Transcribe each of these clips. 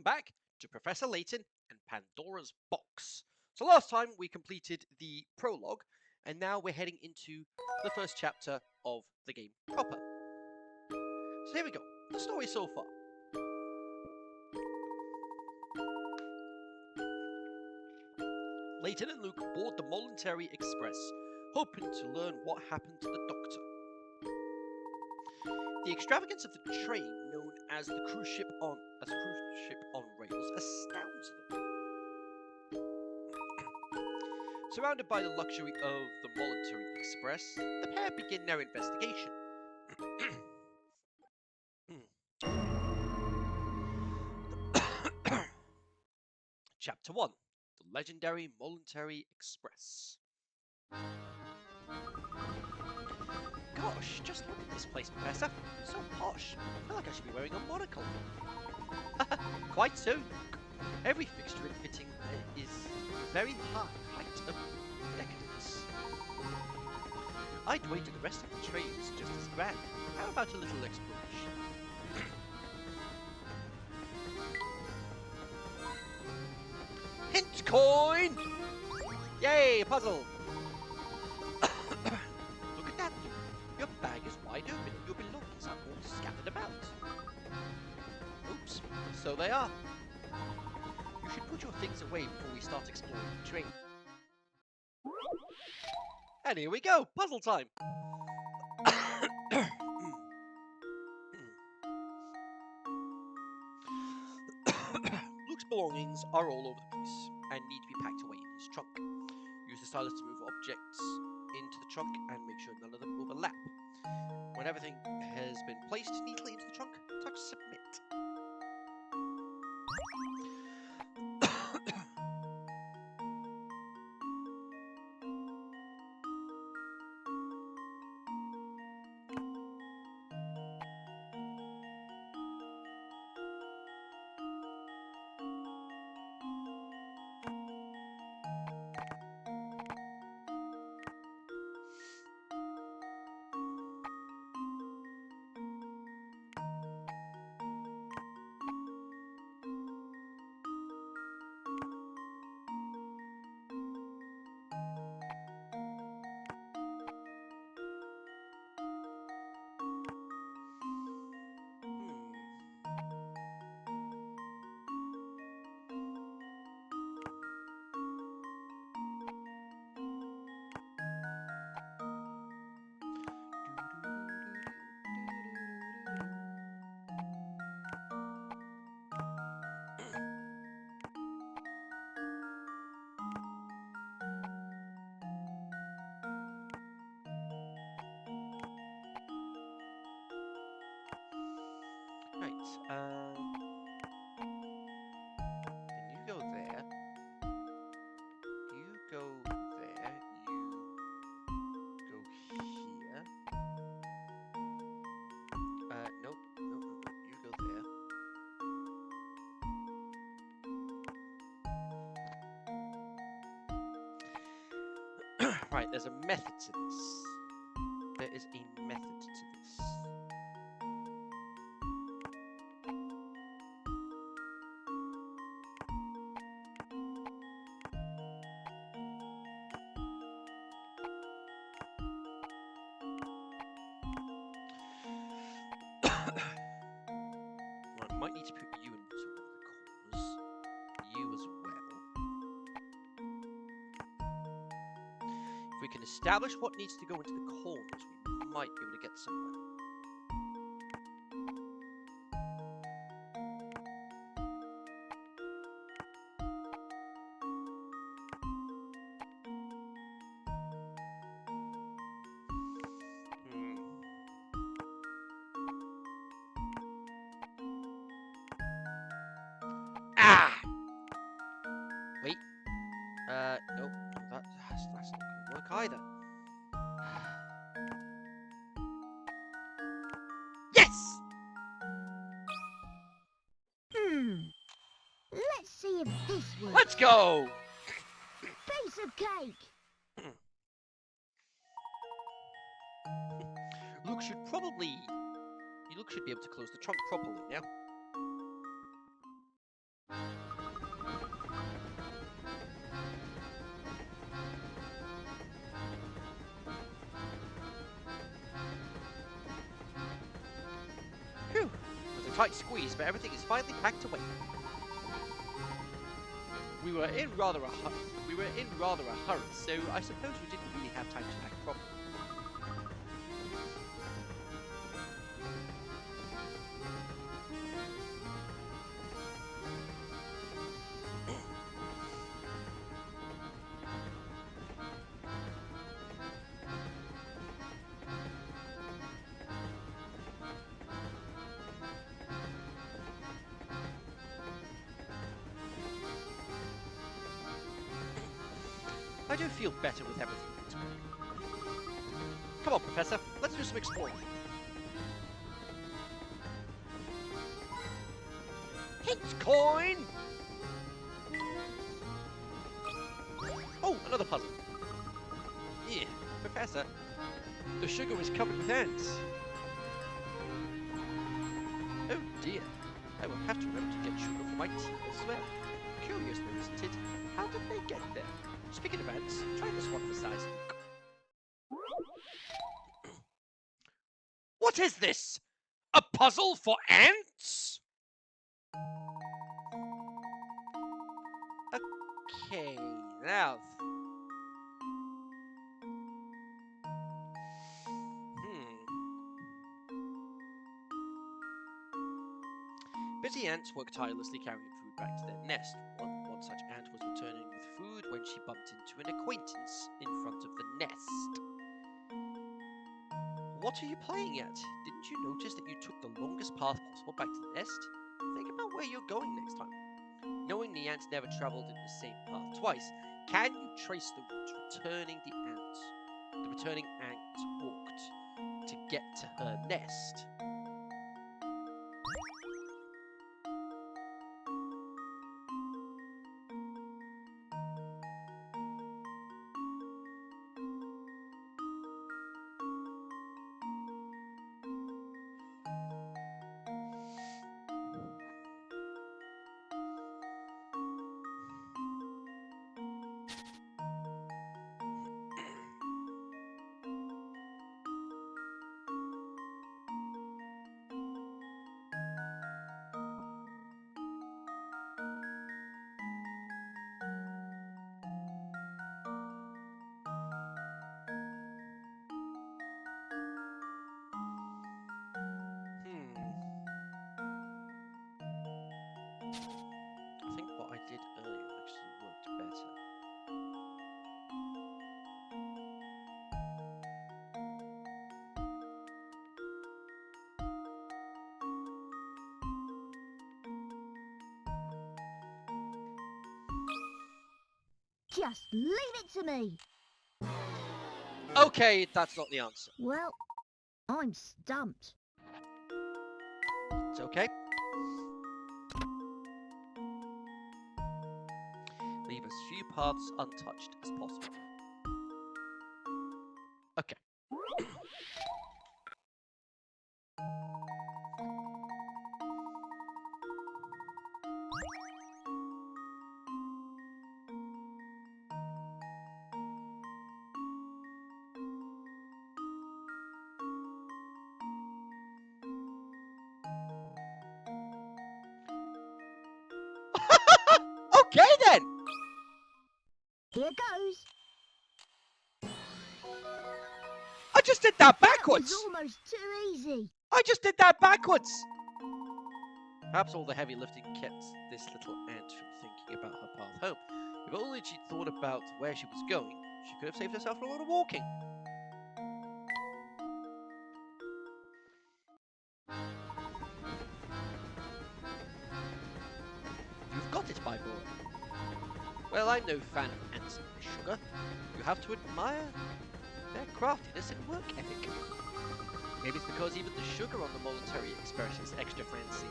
welcome back to Professor Layton and Pandora's Box. So last time we completed the prologue, and now we're heading into the first chapter of the game proper. So here we go, the story so far. Layton and Luke board the Voluntary Express, hoping to learn what happened to the Doctor. The extravagance of the train, known as the cruise ship on rails, astounds them. Surrounded by the luxury of the Voluntary Express, the pair begin their investigation. Chapter 1: The Legendary Voluntary Express. Gosh, just look at this place, Professor. So posh. I feel like I should be wearing a monocle. Quite so, Luke. Every fixture and fitting is very height of decadence. I'd wager the rest of the train is just as grand. How about a little exploration? Hint coin! Yay, puzzle! Look at that, Luke. Your bag is wide open and your belongings are all scattered about. Oops, so they are. You should put your things away before we start exploring the train. And here we go, puzzle time! Luke's belongings are all over the place and need to be packed away in his trunk. Use the stylus to move objects into the trunk and make sure none of them overlap. When everything has been placed neatly into the trunk, touch submit. Right, then you go there, you go there, you go here, nope, you go there. Right, there's a method to this. There is a method to this. I might need to put you into one of the corners. You as well. If we can establish what needs to go into the corners, we might be able to get somewhere. Ah! Wait. Nope. That's not gonna work either. Yes! Let's see if this works. Let's go! Piece of cake! Luke should be able to close the trunk properly now. tight squeeze, but everything is finally packed away. We were in rather a hurry, so I suppose we didn't really have time to pack properly. I do feel better with everything that's going. Come on, Professor, let's do some exploring. Hint coin! Oh, another puzzle. Yeah, Professor, the sugar is covered with ants. Oh dear, I will have to remember to get sugar for my tea as well. Curious though, isn't it? How did they get there? Speaking of ants, try this one for size. What is this? A puzzle for ants? Okay, now. Busy ants work tirelessly carrying food back to their nest. One such ant was returning with food when she bumped into an acquaintance in front of the nest. What are you playing at? Didn't you notice that you took the longest path possible back to the nest? Think about where you're going next time. Knowing the ants never traveled in the same path twice, can you trace the route the returning ant walked to get to her nest? I think what I did earlier actually worked better. Just leave it to me. Okay, that's not the answer. Well, I'm stumped. It's okay. Leave as few paths untouched as possible. Okay. Okay then! Here goes. I just did that That backwards! was almost too easy. I just did that backwards! Perhaps all the heavy lifting kept this little ant from thinking about her path home. If only she'd thought about where she was going, she could have saved herself a lot of walking. You've got it, my boy. Well, I'm no fan of ants and sugar. You have to admire their craftiness and work ethic. Maybe it's because even the sugar on the Molotary Express is extra fancy.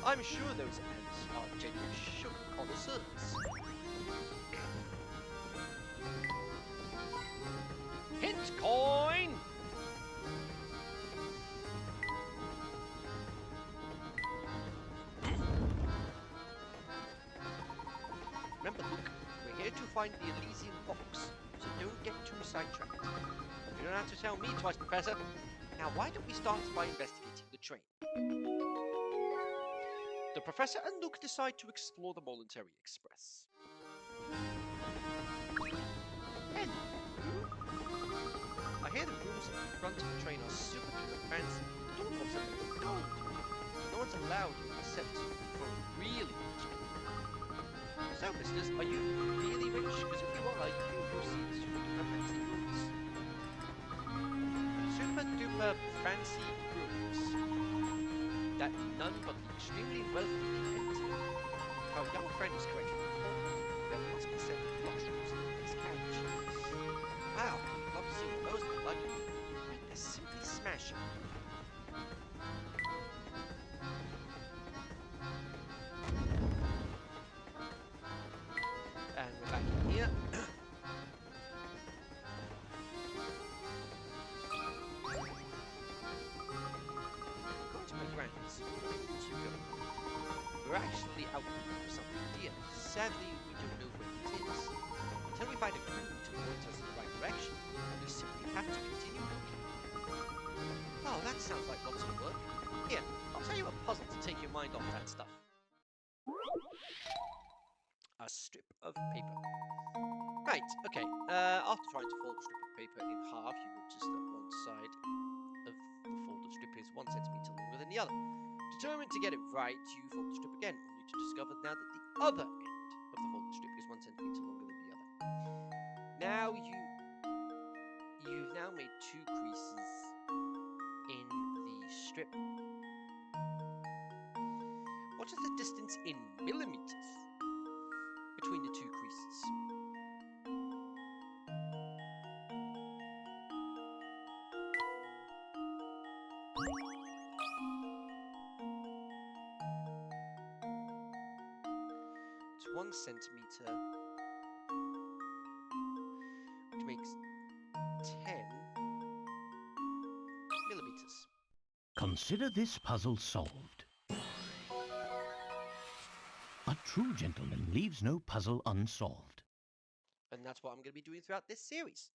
I'm sure those ants are genuine sugar connoisseurs. Hint coin! Remember, Luke, we're here to find the Elysian box, so don't get too sidetracked. You don't have to tell me twice, Professor. Now, why don't we start by investigating train. The Professor and Nook decide to explore the Voluntary Express. Hello. I hear the rooms at the front of the train are super duper fancy. The door knobs are made of gold. No one's allowed you except for really rich people. So, listeners, are you really rich? Because if you are, you can go see the super duper fancy rooms. Super duper fancy rooms that none but the extremely wealthy can enter. If our young friend is correctly informed, there must be several luxuries in this carriage. Wow, I'd love to see what those look like. They're simply smashing. And we're back in here. Going to my grand's. Where to go? We're actually out looking for something dear. Sadly, we don't know where it is. Until we find a clue to point us in the right direction, we'll simply have to continue looking. Oh, that sounds like lots of work. Here, I'll tell you a puzzle to take your mind off that stuff. A strip of paper. Right, okay. After trying to fold the strip of paper in half, you notice that one side of the folded strip is 1 centimeter longer than the other. Determined to get it right, you fold the strip again, only to discover now that the other end of the folded strip is 1 centimeter longer than the other. Now you've now made 2 creases in the strip. What is the distance in millimeters between the 2 creases? It's 1 centimeter, which makes 10 millimeters. Consider this puzzle solved. A true gentleman leaves no puzzle unsolved. And that's what I'm going to be doing throughout this series.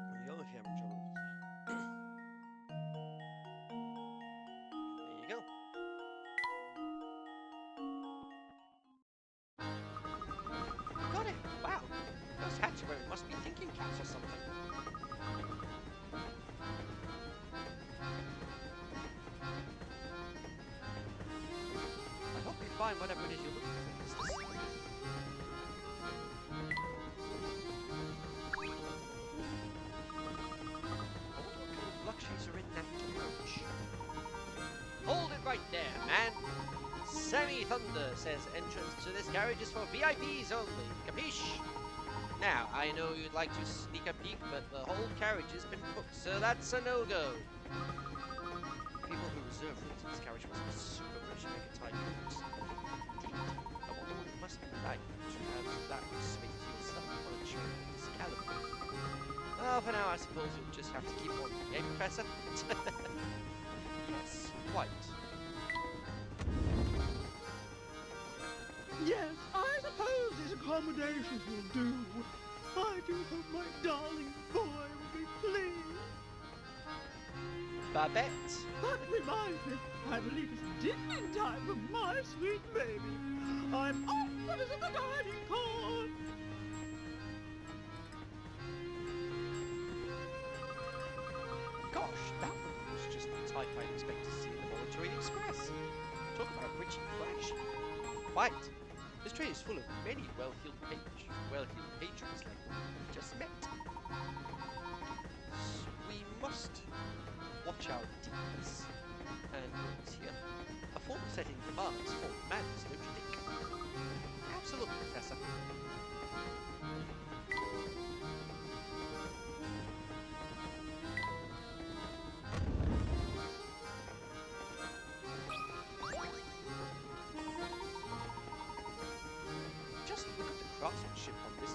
There you go, if you're having trouble. There you go. Got it! Wow! Those hats you're wearing must be thinking caps or something. I hope you find whatever it is you're looking for, listeners. I wonder what kind of luxuries are in that carriage. Hold it right there, man! Sammy Thunder says entrance to this carriage is for VIPs only. Capiche? Now, I know you'd like to sneak a peek, but the whole carriage has been booked, so that's a no-go. People who reserve rooms in this carriage must be super rich mega tycoons. Indeed, I wonder what it must be like to have that much space to yourself on a train of this caliber. Well, for now, I suppose you'll just have to keep on, eh, Professor? Yes, quite. Yes, I suppose these accommodations will do. I do hope my darling boy will be pleased. Babette? That reminds me, I believe it's dinner time for my sweet baby. I'm off to visit the dining car. Gosh, that one was just the type I'd expect to see in the Voluntary Express. Talk about rich and flashy. Quite. This train is full of many well-heeled patrons like the one we just met. So we must watch our deeds. And what's here? A form setting demands for madness, don't you think? Absolutely, Professor. Just look at the craftsmanship on this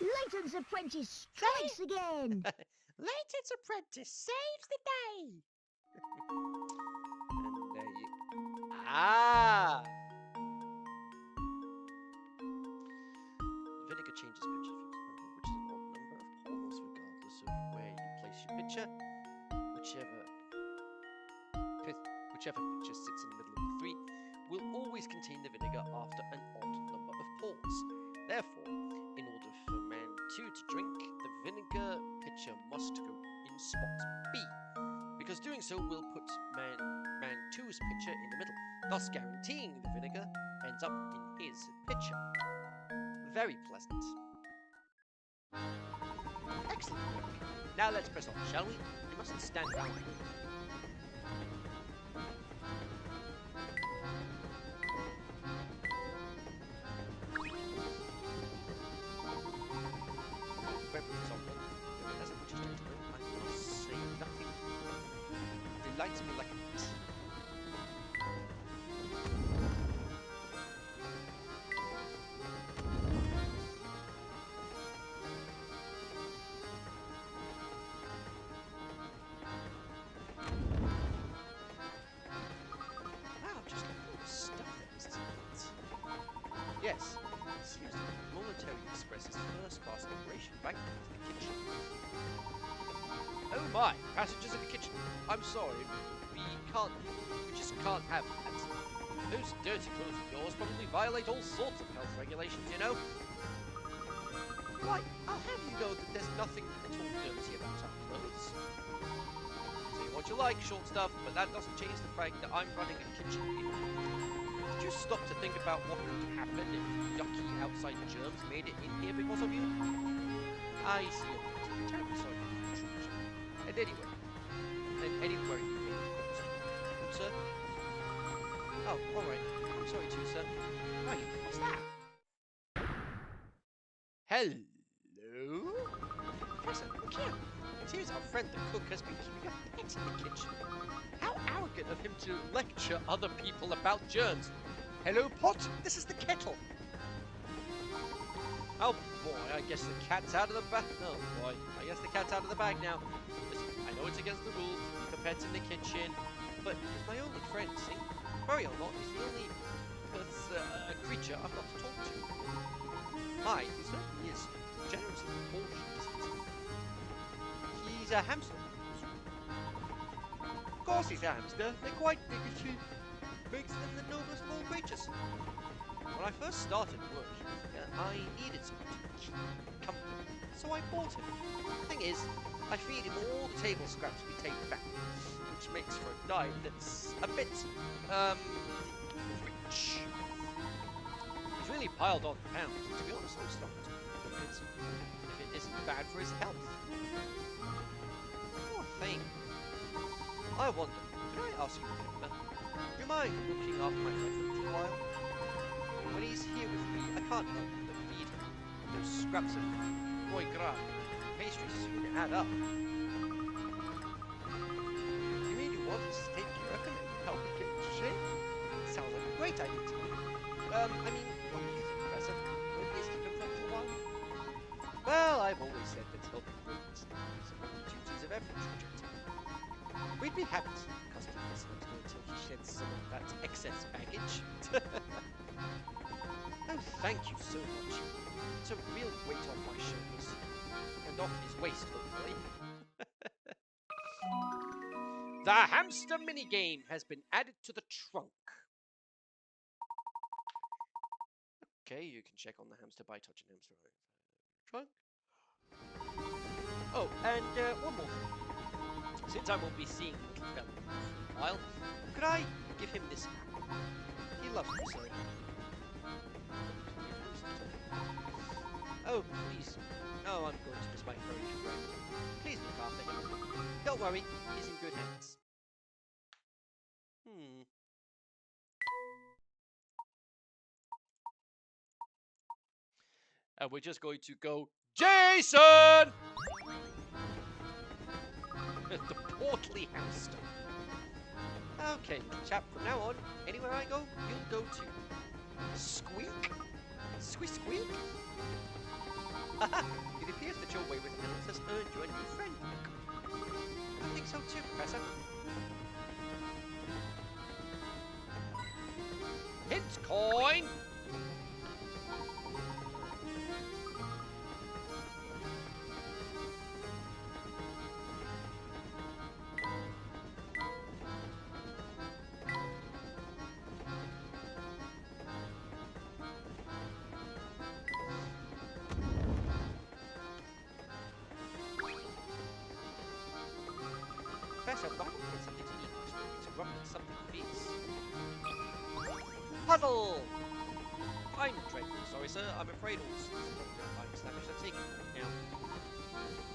Layton's apprentice strikes again. Layton's apprentice saves the day. And there you... Ah! Vinegar changes pitcher, for example, which is an odd number of poles regardless of where you place your pitcher. Whichever pitcher sits in the middle of the three will always contain the vinegar after an odd number of pours. Therefore, in order for man 2 to drink, the vinegar pitcher must go in spot B, because doing so will put man 2's pitcher in the middle, thus guaranteeing the vinegar ends up in his pitcher. Very pleasant. Excellent work. Now let's press on, shall we? We mustn't stand around. Delights me like a beast. Wow, just look at all the stuff there is, isn't it? Yes, it seems that the Military Express's first-class operation back into the kitchen. Oh my, passengers in the kitchen. I'm sorry, we just can't have that. Those dirty clothes of yours probably violate all sorts of health regulations, you know. Why, I'll have you know that there's nothing at all dirty about our clothes. Say what you like, short stuff, but that doesn't change the fact that I'm running a kitchen here. Did you stop to think about what would happen if yucky outside germs made it in here because of you? I see. I'm terribly sorry for the intrusion. And anywhere you may be closed. Sir? Oh, alright. I'm sorry too, sir. Right, what's that? Hello? Professor, look here. seems our friend the cook has been keeping a pet in the kitchen. How arrogant of him to lecture other people about germs. Hello, Pot. This is the kettle. Oh boy, I guess the cat's out of the bag. Oh boy, I guess the cat's out of the bag now. Listen, I know it's against the rules to keep a pet in the kitchen, but he's my only friend, see? Worry or not, he's the only creature I've got to talk to. My, he certainly is generously proportioned, isn't he? He's a hamster. Of course he's a hamster. They're quite big and cheap. Makes them the noblest of all creatures. When I first started work, I needed someone to keep company, so I bought him. The thing is, I feed him all the table scraps we take back, which makes for a diet that's a bit, rich. He's really piled on pounds, and to be honest, I'm stumped. If it isn't bad for his health. Poor thing. I wonder, could I ask you a favour? Do you mind looking after my friend for a little while? When he's here with me, I can't help but feed him. Those scraps of foie gras pastries soon add up. You mean you want to take your recommend help him get into shape? Sounds like a great idea to me. I mean, what do you think, Professor? Would you please keep him for a little while? Well, I've always said that helping rodents is one of the duties of every true gentleman. We'd be happy to custom this hunter until he sheds some of that excess baggage. Oh, thank you so much. It's a real weight off my shoulders. And off his waist, hopefully. The hamster minigame has been added to the trunk. Okay, you can check on the hamster by touching hamster trunk. Oh, and one more thing. Since I won't be seeing little fella for a while, could I give him this map? He loves me so. Oh, please. Oh, I'm going to miss my furry friend. Please look after him. Don't worry, he's in good hands. And we're just going to go, Jason! The portly hamster. Okay, little chap, from now on, anywhere I go, you'll go too. Squeak? Squeak squeak? Haha, it appears that your wayward animals has earned you a new friend. I think so too, Professor. Hint coin! Professor, Rumble is something to eat, which means Rumble is something fierce. Puzzle! I'm dreadfully sorry, sir. I'm afraid all sorts of buying snappers are taken right now.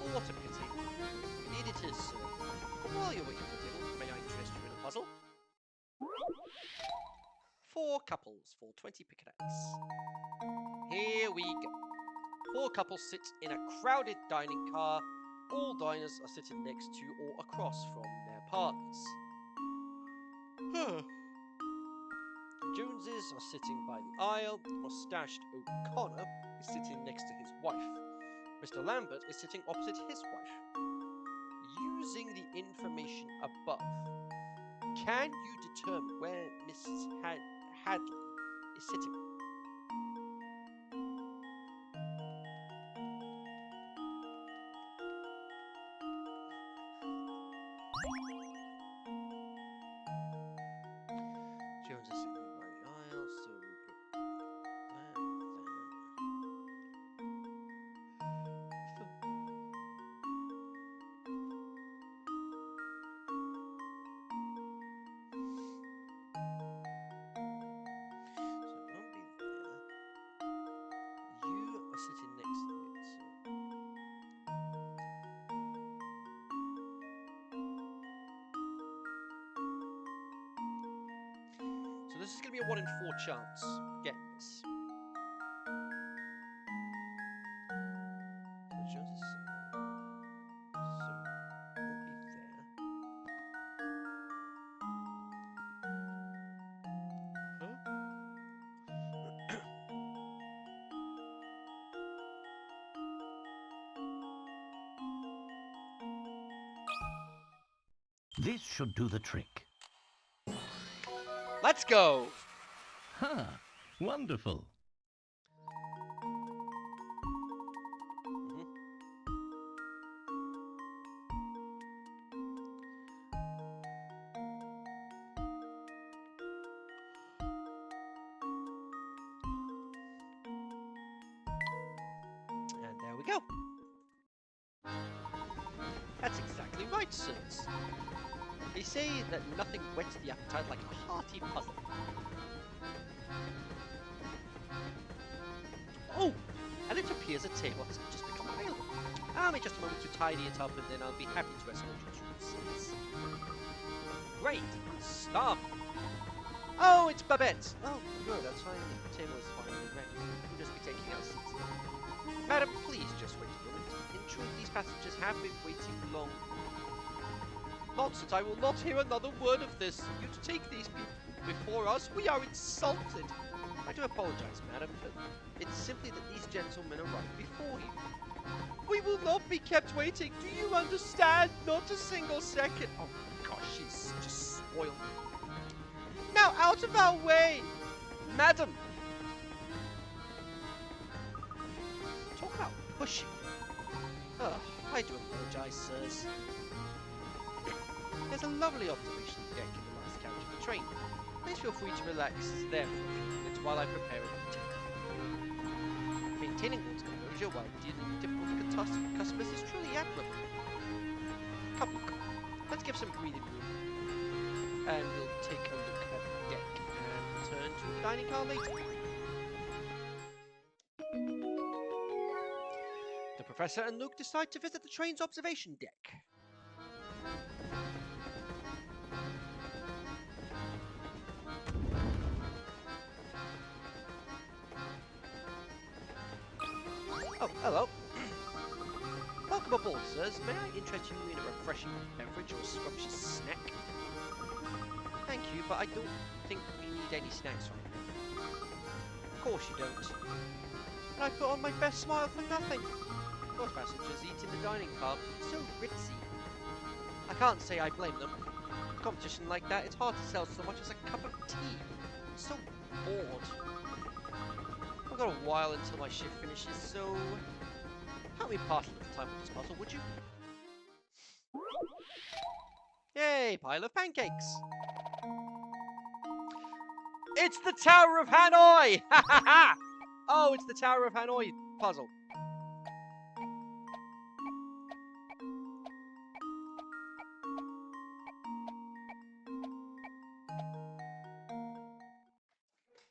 Oh, what a pity. Indeed it is, sir. But while you're waiting for dinner, may I interest you in a puzzle? 4 couples for 20 pickadettes. Here we go. 4 couples sit in a crowded dining car. All diners are sitting next to or across from their partners. Joneses are sitting by the aisle. Mustached O'Connor is sitting next to his wife. Mr. Lambert is sitting opposite his wife. Using the information above, can you determine where Mrs. Hadley is sitting? Jones is sitting by the aisle, so we'll put that there. So it won't be there. You are sitting next to it, so. So this is going to be a 1 in 4 chance of getting this. So Jones is sitting there. So This should do the trick. Let's go! Ha! Wonderful. And there we go. That's exactly right, sirs. They say that nothing whets the appetite like a hearty puzzle. Oh! And it appears a table has just become available. Allow me just a moment to tidy it up and then I'll be happy to escort you to the seats. Great! I'm starving! Oh, it's Babette! Oh, good, that's fine. The table is finally ready. We'll just be taking our seats. Madam, please just wait a moment. In truth, these passengers have been waiting long. Nonsense, I will not hear another word of this. You to take these people before us, we are insulted. I do apologize, madam, but it's simply that these gentlemen arrived before you. We will not be kept waiting, do you understand? Not a single second. Oh my gosh, she's just spoiled. Now, out of our way! Madam! Talk about pushing. Oh, I do apologize, sirs. There's a lovely observation deck in the last carriage of the train. Please feel free to relax there for a few minutes while I prepare a tea. Maintaining one's composure while dealing with difficult customers is truly admirable. Come, look. Let's give some breathing room. And we'll take a look at the deck and return to the dining car later. The Professor and Luke decide to visit the train's observation deck. Oh, hello. Welcome aboard, sirs. May I interest you in a refreshing beverage or scrumptious snack? Thank you, but I don't think we need any snacks right now. Of course you don't. And I put on my best smile for nothing. Most passengers eat in the dining car. It's so ritzy. I can't say I blame them. A competition like that, it's hard to sell so much as a cup of tea. I'm so bored. I've got a while until my shift finishes, so help me pass a little time with this puzzle, would you? Yay, pile of pancakes! It's the Tower of Hanoi! Ha ha ha! Oh, it's the Tower of Hanoi puzzle.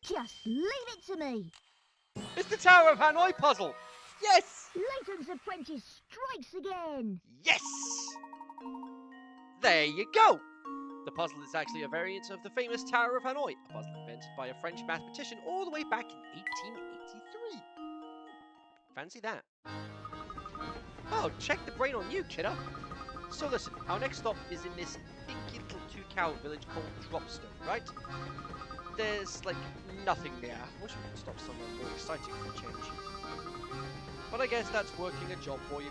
Just leave it to me. It's the Tower of Hanoi puzzle! Yes! Layton's apprentice strikes again. Yes! There you go! The puzzle is actually a variant of the famous Tower of Hanoi, a puzzle invented by a French mathematician all the way back in 1883. Fancy that. Oh, check the brain on you, kiddo. So listen, our next stop is in this dinky little two-cow village called Dropstone, right? There's, like, nothing there. Wish we could stop somewhere more exciting for a change. But I guess that's working a job for you.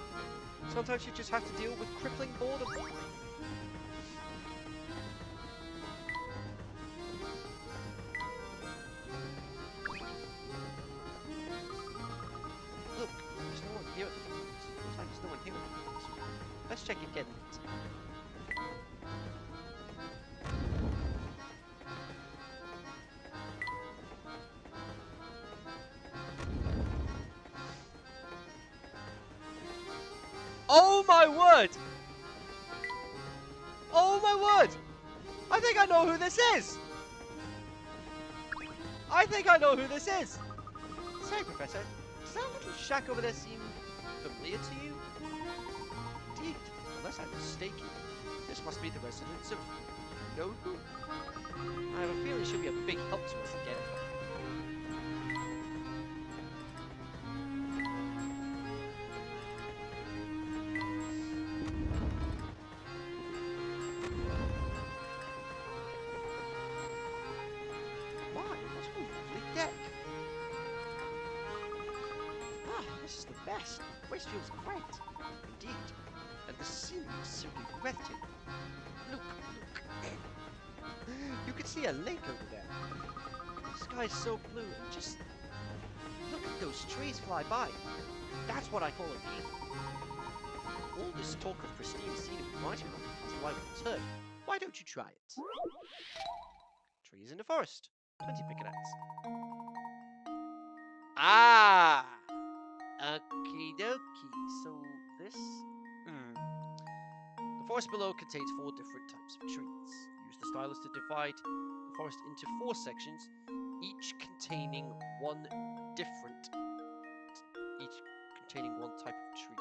Sometimes you just have to deal with crippling boredom. Look, there's no one here at the moment. Looks like there's no one here at the moment. Let's check again. Oh my word! Oh my word! I think I know who this is! I think I know who this is! Say, Professor, does that little shack over there seem familiar to you? Indeed, unless I'm mistaken, this must be the residence of know-who. I have a feeling she'll be a big help to us again. This is the best. The place feels great. Indeed. And the scene is simply breathtaking. Look, can see a lake over there. The sky is so blue, and just look at those trees fly by. That's what I call a view. All this talk of pristine scenery reminds me of the puzzle I once heard. Why don't you try it? Trees in the forest. 20 pickadettes. Ah! Okie dokie. So this... The forest below contains 4 different types of trees. Use the stylus to divide the forest into 4 sections, each containing one type of tree.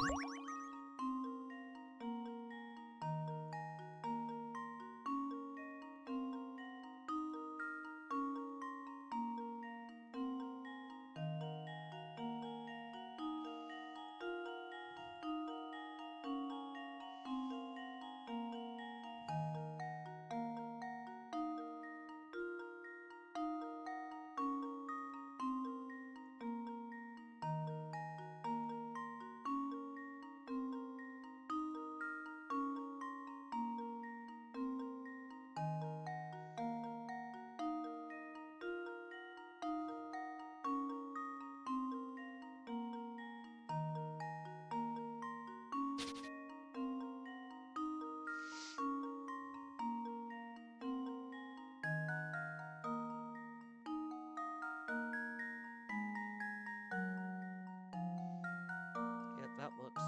Yeah, that works.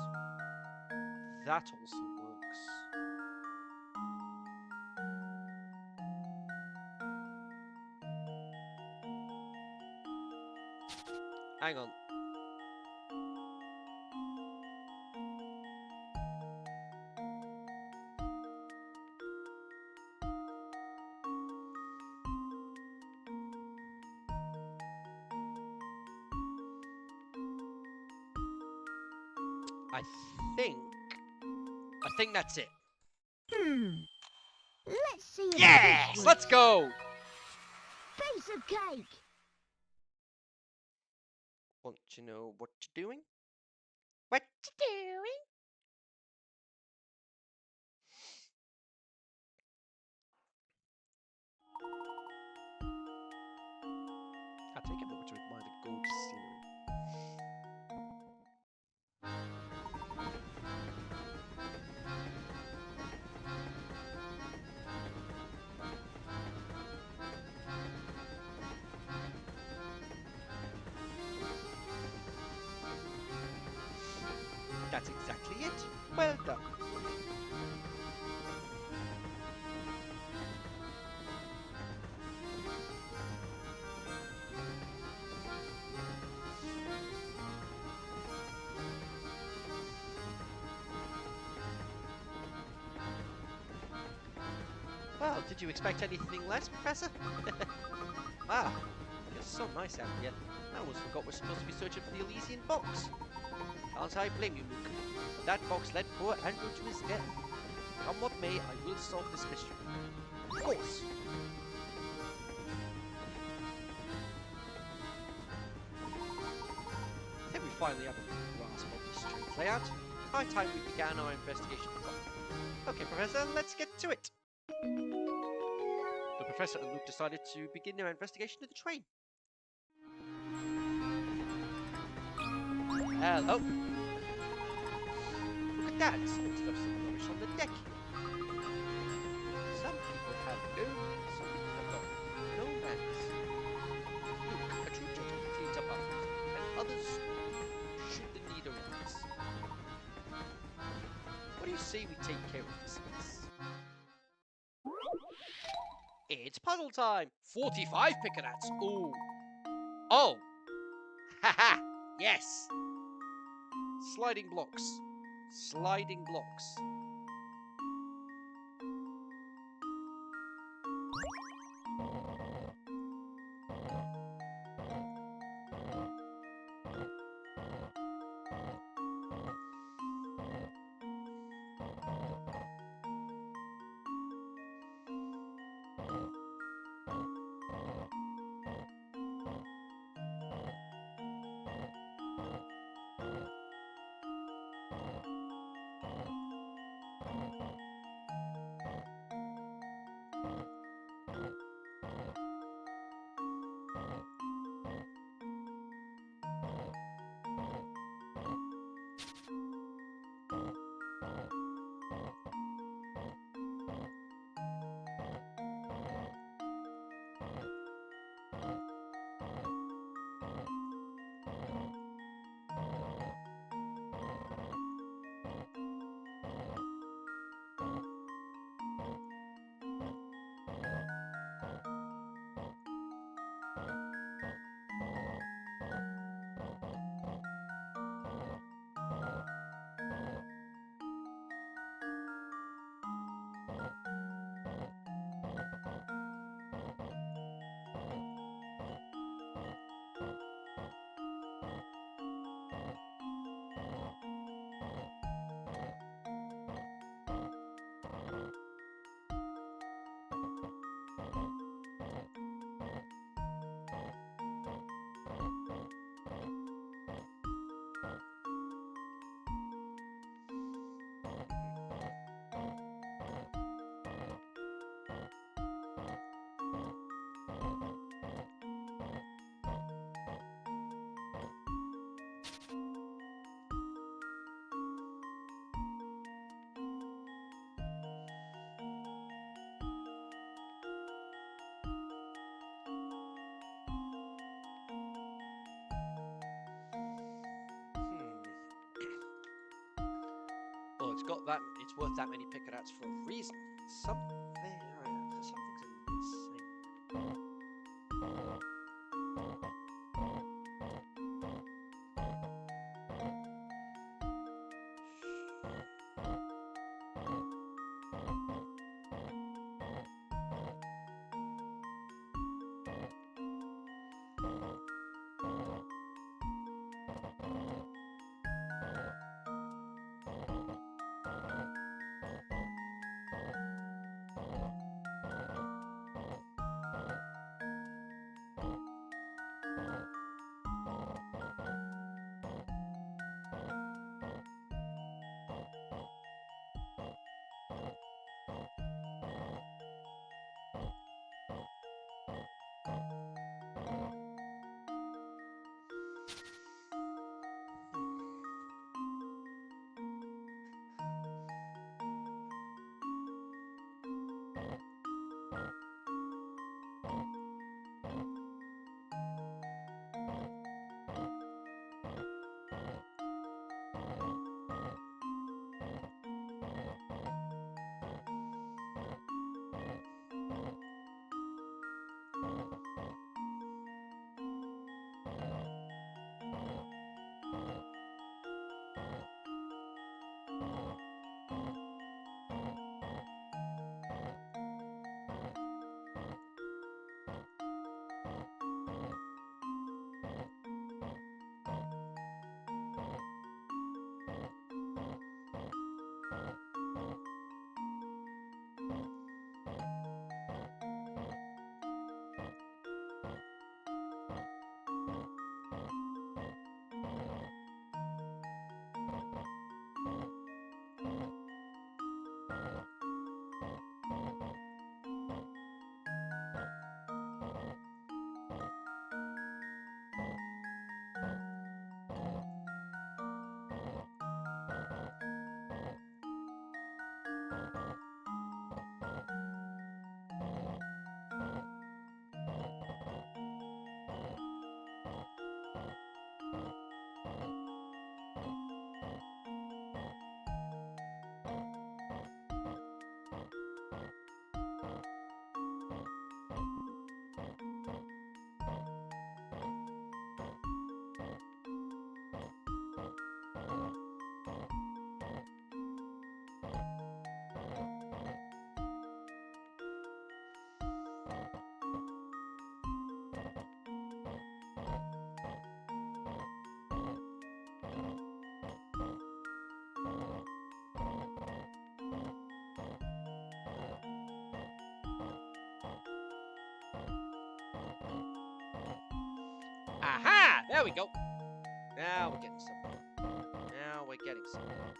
That also works. Hang on. I think that's it. Let's see if Yes! this Let's go! piece of cake. Want to know what you're doing? What you doing? I take a moment to admire the gorgeous scenery. That's exactly it. Well done. Well, did you expect anything less, Professor? Wow, it's so nice out here. I almost forgot we're supposed to be searching for the Elysian box. Can't I blame you, Luke? But that box led poor Andrew to his death. Come what may, I will solve this mystery. Of course. I think we finally have a grasp of the street layout. High time we began our investigation. Okay, Professor, let's get to it. The Professor and Luke decided to begin their investigation of the train. Hello. Look at that. Someone's left some rubbish on the deck here. Some people have no, some people have got no manners. Luke, a true gentleman cleans up after it, and others shoot the need arise. What do you say we take care of this mess? It's puzzle time! 45 pickadettes! Ooh! Oh! Haha! Yes! Sliding blocks. Sliding blocks. It's got that. It's worth that many picket outs for a reason. Something's insane. Aha! There we go. Now we're getting somewhere. Now we're getting somewhere.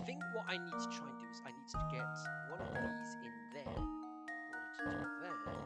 I think what I need to try and do is I need to get one of these in there. In order to do that.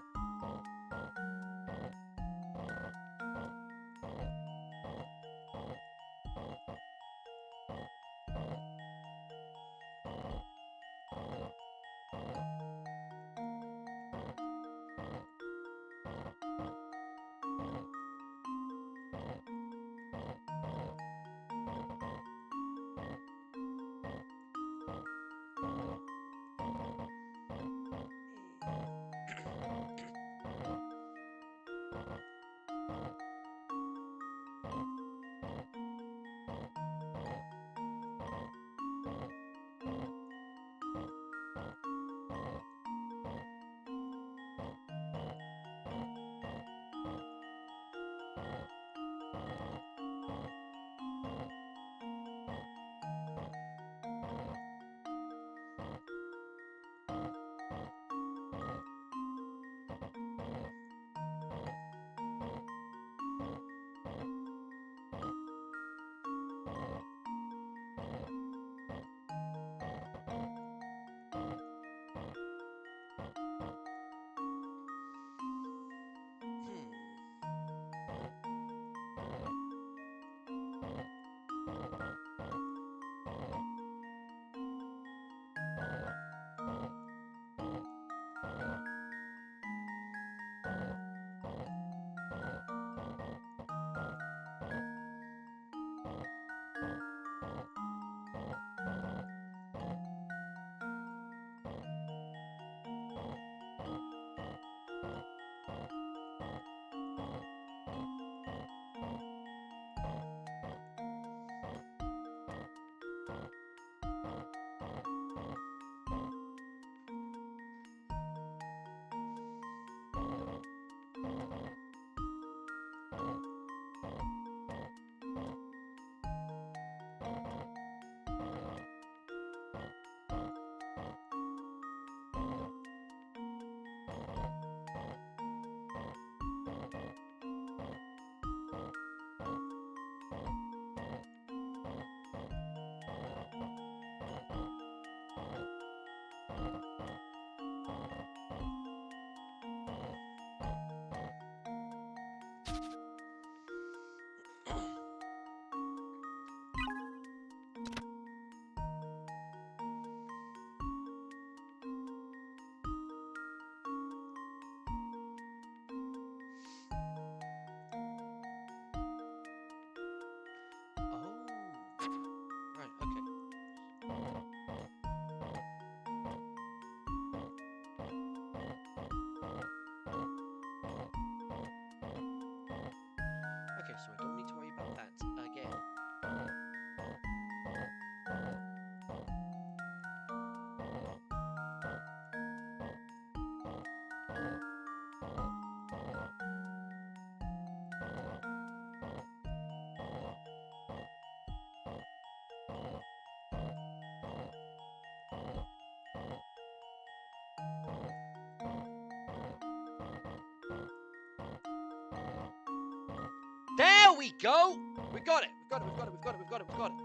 There we go! We got it! We've got it, we've got it, we've got it, we've got it, we've got it.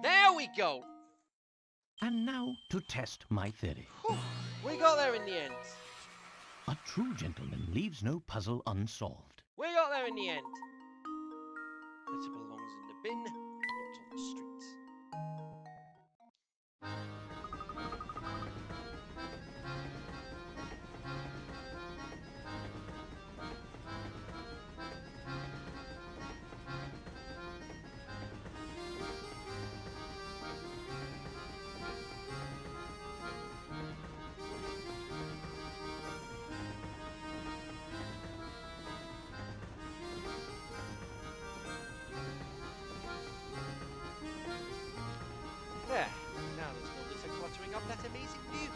There we go! And now to test my theory. Whew, we got there in the end. A true gentleman leaves no puzzle unsolved. We got there in the end. Litter belongs in the bin, not on the streets. There, now there's no litter cluttering up that amazing view.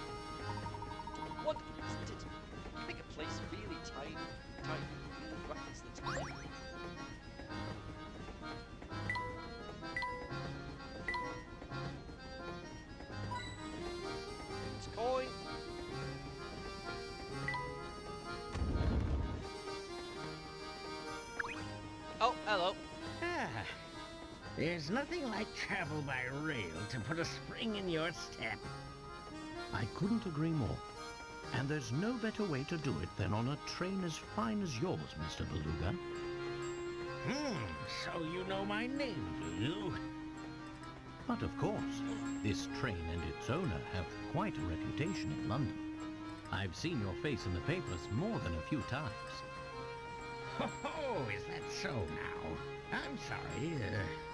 Wonderful, isn't it? You make a place really tiny, really reckless litter. It's going. Oh, hello. Ah, there's nothing like travel by rail to put a spring in your step. I couldn't agree more. And there's no better way to do it than on a train as fine as yours, Mr. Beluga. So you know my name, do you? But of course, this train and its owner have quite a reputation in London. I've seen your face in the papers more than a few times. Oh, is that so now? I'm sorry,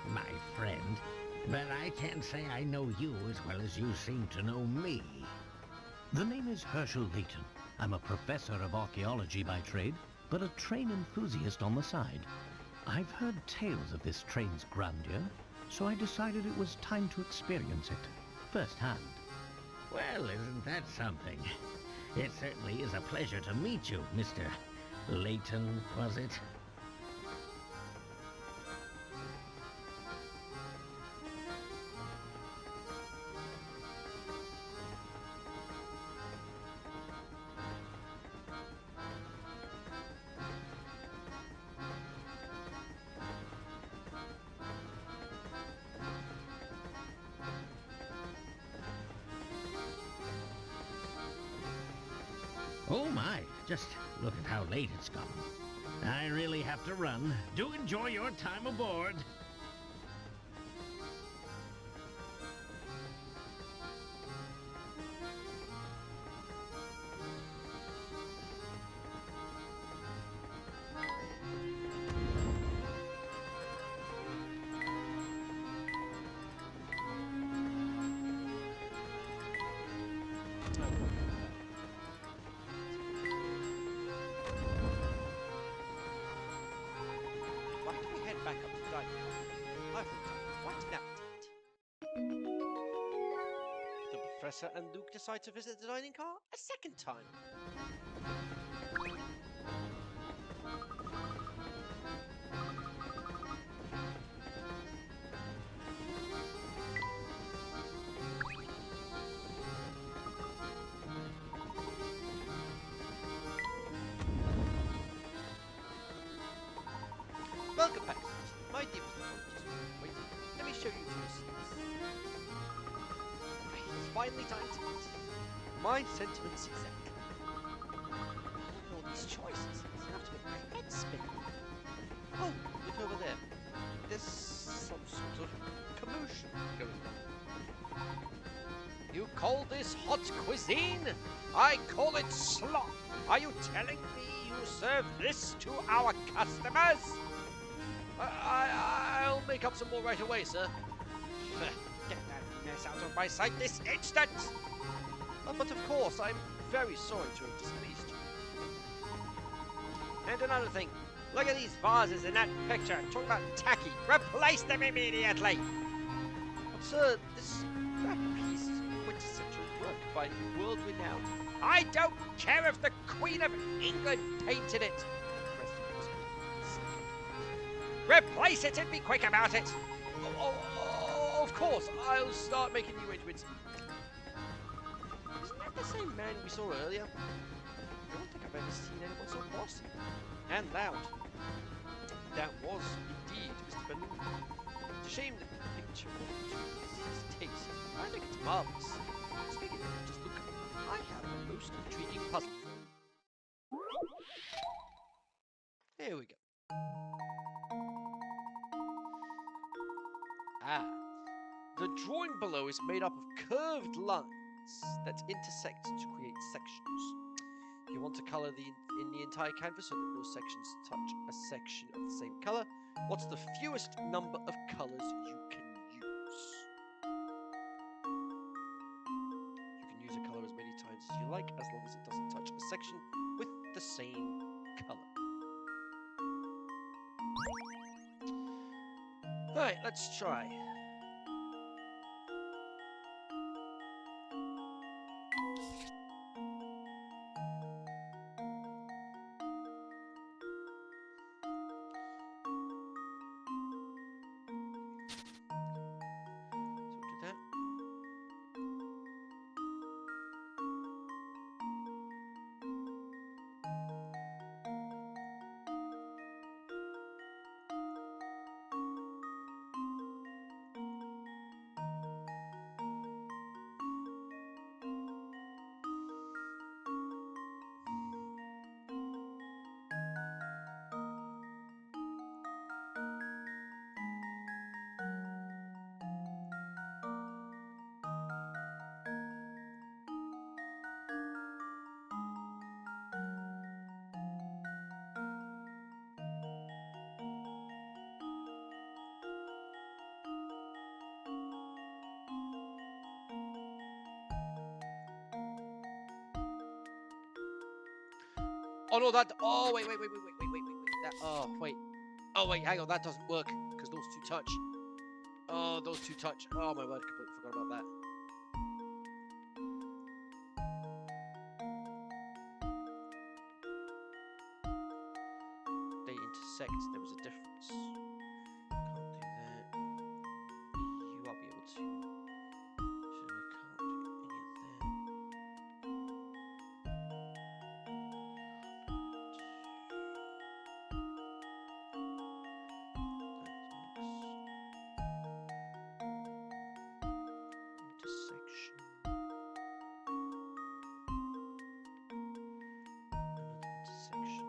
my friend, but I can't say I know you as well as you seem to know me. The name is Herschel Layton. I'm a professor of archaeology by trade, but a train enthusiast on the side. I've heard tales of this train's grandeur, so I decided it was time to experience it firsthand. Well, isn't that something? It certainly is a pleasure to meet you, Mr. Layton, was it? Oh my, just look at how late it's gotten. I really have to run. Do enjoy your time aboard. Why don't we head back up to the dining hall? I've quite an appetite. The Professor and Luke decide to visit the dining car a second time. Welcome back, sirs. My dear Mr. Holmes. Wait, let me show you to your seats. Right, it's finally time to eat. My sentiments exactly. All these choices, it's enough to make my head spin. Oh, look over there. There's some sort of commotion going on. You call this hot cuisine? I call it slop. Are you telling me you serve this to our customers? I'll make up some more right away, sir. Get that mess out of my sight this instant! But of course, I'm very sorry to have displeased you. And another thing, Look at these vases in that picture. Talk about tacky. Replace them immediately. But sir, that piece is quintessential work by world renowned. I don't care if the Queen of England painted it. Replace it and be quick about it. Oh, of course. I'll start making new arrangements. Isn't that the same man we saw earlier? I don't think I've ever seen anyone so bossy and loud. That was indeed Mr. Balloon. It's a shame that the picture won't suit his taste. I think it's marvelous. Speaking of it, just look, I have a most intriguing puzzle. Here we go. The drawing below is made up of curved lines that intersect to create sections. You want to color in the entire canvas so that no sections touch a section of the same color. What's the fewest number of colors you can use? You can use a color as many times as you like, as long as it doesn't touch a section with the same color. Alright, let's try. Oh no, that. Oh wait. That. Oh wait. Oh wait, hang on. That doesn't work because those two touch. Oh, those two touch. Oh my word, completely forgot about that. They intersect. There was a difference. Can't do that. You won't be able to. So I can't do any of that. Intersection. Another intersection.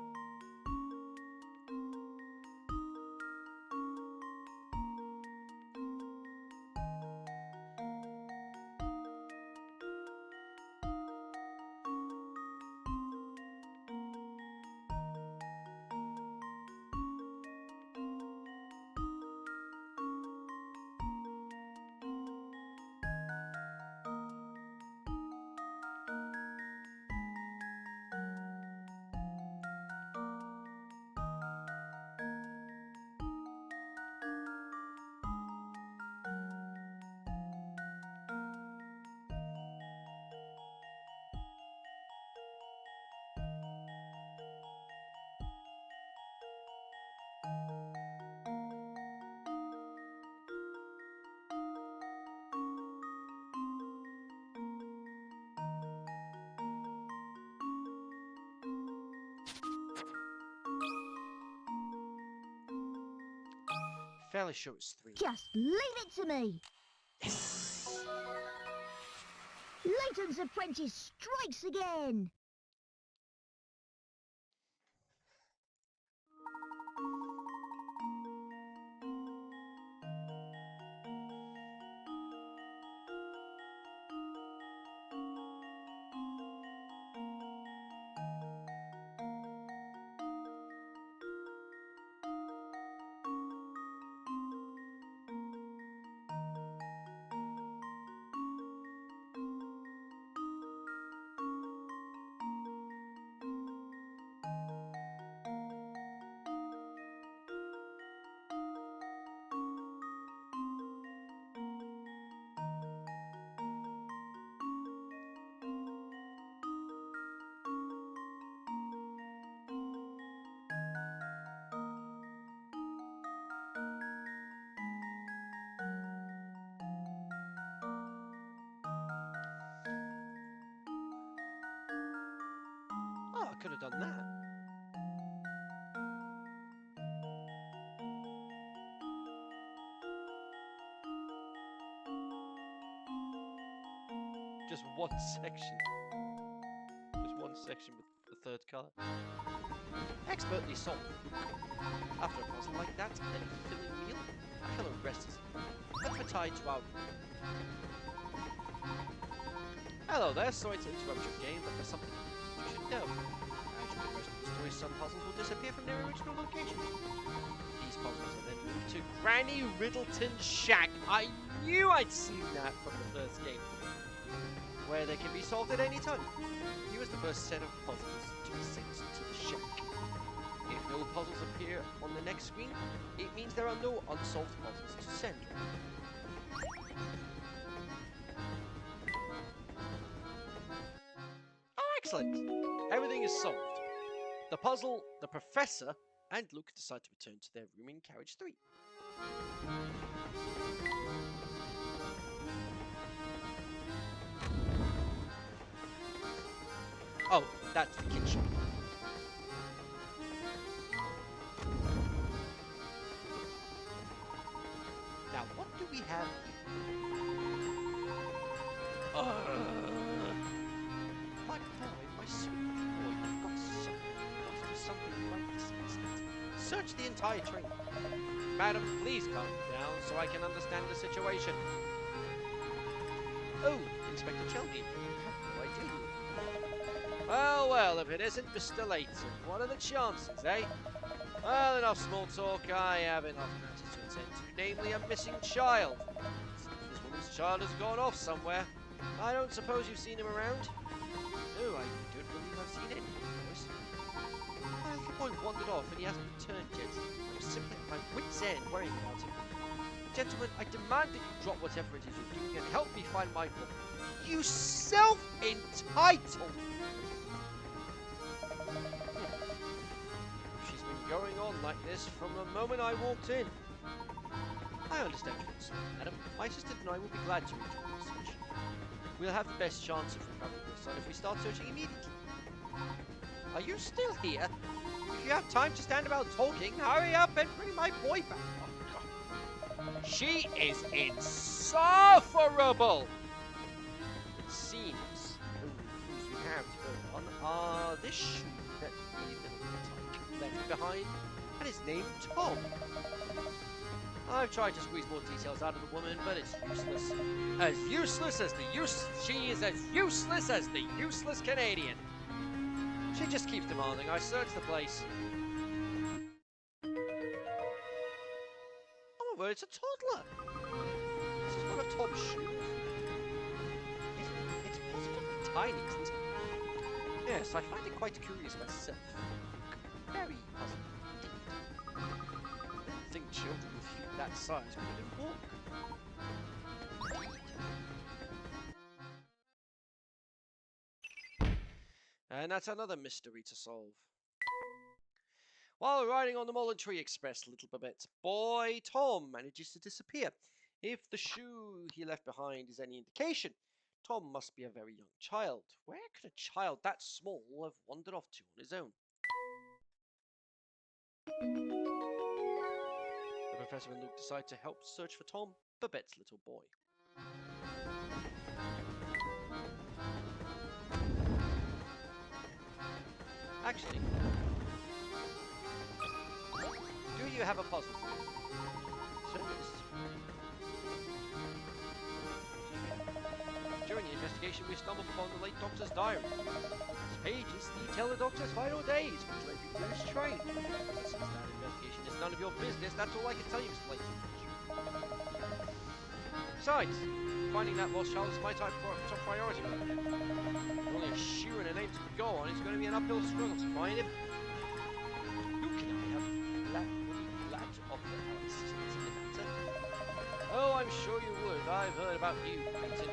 Fairly sure it's 3. Just leave it to me. Yes! Layton's apprentice strikes again. could have done that. Just one section. Just one section with the third card. Expertly solved. After a puzzle like that, and a filling meal, I cannot rest easy. Advertise to our... Hello there, sorry to interrupt your game, but there's something you should know. As you progress through the story, some puzzles will disappear from their original locations. These puzzles are then moved to Granny Riddleton's shack. I knew I'd seen that from the first game, where they can be solved at any time. Here is the first set of puzzles to be sent to the shack. If no puzzles appear on the next screen, it means there are no unsolved puzzles to send. Oh, excellent! Everything is solved. The puzzle, the professor, and Luke decide to return to their room in carriage 3. Oh, that's the kitchen. Now, what do we have here? My boy, my sweet boy, you've got to do something like this instant. Search the entire train. Madam, please calm down so I can understand the situation. Oh, Inspector Shelby, how do I do? Well, if it isn't Mr. Layton, what are the chances, eh? Well, enough small talk, I have enough matters to attend to, namely a missing child. This woman's child has gone off somewhere. I don't suppose you've seen him around? No, I don't believe I've seen any boys. My little boy wandered off and he hasn't returned yet. I was simply at my wit's end worrying about him. Gentlemen, I demand that you drop whatever it is you're doing and help me find my boy. You self-entitled! She's been going on like this from the moment I walked in. I understand your concern, madam. My sister and I will be glad to rejoin the search. We'll have the best chance of recovering your son if we start searching immediately. Are you still here? If you have time to stand about talking, hurry up and bring my boy back. Oh, God. She is insufferable! It seems the only clues we have to go on are this shoe that the little tyke left behind, and his name Tom. I've tried to squeeze more details out of the woman, but it's useless. As useless as she is as useless as the useless Canadian. She just keeps demanding I search the place. Oh my word, it's a toddler! This is one of Tom's shoes. It's positively tiny, isn't it? Yes, I find it quite curious myself. Very puzzling indeed. I didn't think children with feet that size could even walk. And that's another mystery to solve. While riding on the Mullen Tree Express, little Babette's boy Tom manages to disappear. If the shoe he left behind is any indication, Tom must be a very young child. Where could a child that small have wandered off to on his own? The professor and Luke decide to help search for Tom, Babette's little boy. Actually, do you have a puzzle? During the investigation, we stumbled upon the late Doctor's diary. Its pages detail the Doctor's final days, which led you to his train. But since that investigation is none of your business, that's all I can tell you, Mr. Layton. Besides, finding that lost child is my top priority. Only a shoe and a name to go on, it's going to be an uphill struggle to find him. Who can I have glad to offer our assistance in the matter? Oh, I'm sure you would. I've heard about you, Layton.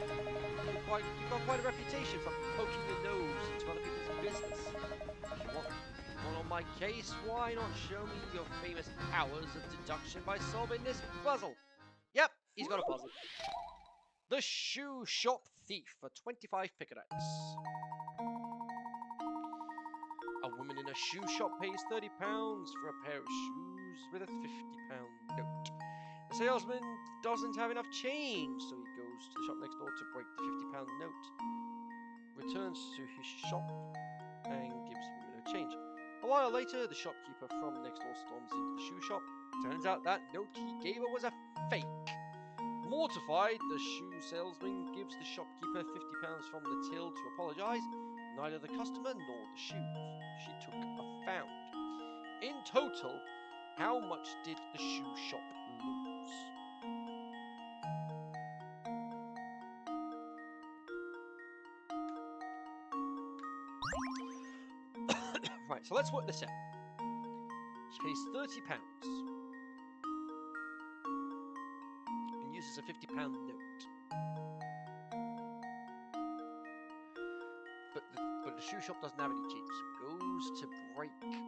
You've got quite a reputation for poking your nose into other people's business. If you want on my case, why not show me your famous powers of deduction by solving this puzzle? Yep, he's got a puzzle. The Shoe Shop Thief for 25 picodex. A woman in a shoe shop pays £30 for a pair of shoes with a £50 note. The salesman doesn't have enough change, so he goes to the shop next door to break the £50 note. Returns to his shop and gives the woman her change. A while later, the shopkeeper from next door storms into the shoe shop. Turns out that note he gave her was a fake. Mortified, the shoe salesman gives the shopkeeper £50 from the till to apologise. Neither the customer nor the shoes she took are found. In total, how much did the shoe shop lose? Right, so let's work this out. She pays £30 and uses a £50 note. But the shoe shop doesn't have any change, so goes to break the note.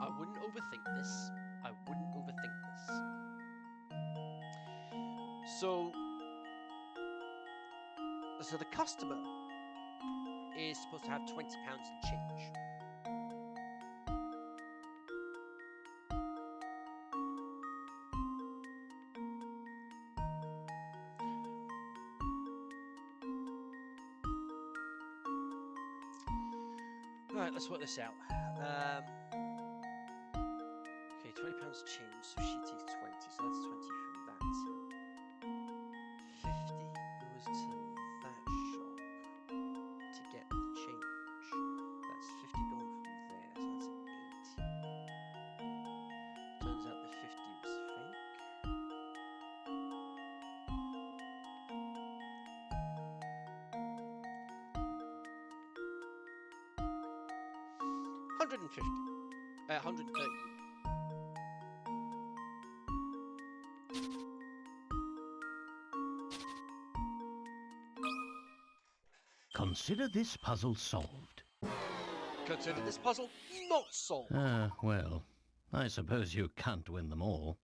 I wouldn't overthink this. So the customer is supposed to have £20 in change. Right, let's work this out. Okay, £20 change, so she takes 20, so that's 20 from that till 50 goes to that shop to get the change. That's 50 going from there, so that's an 80. Turns out the 50 was fake. £130. Consider this puzzle solved. Consider this puzzle not solved. Well, I suppose you can't win them all.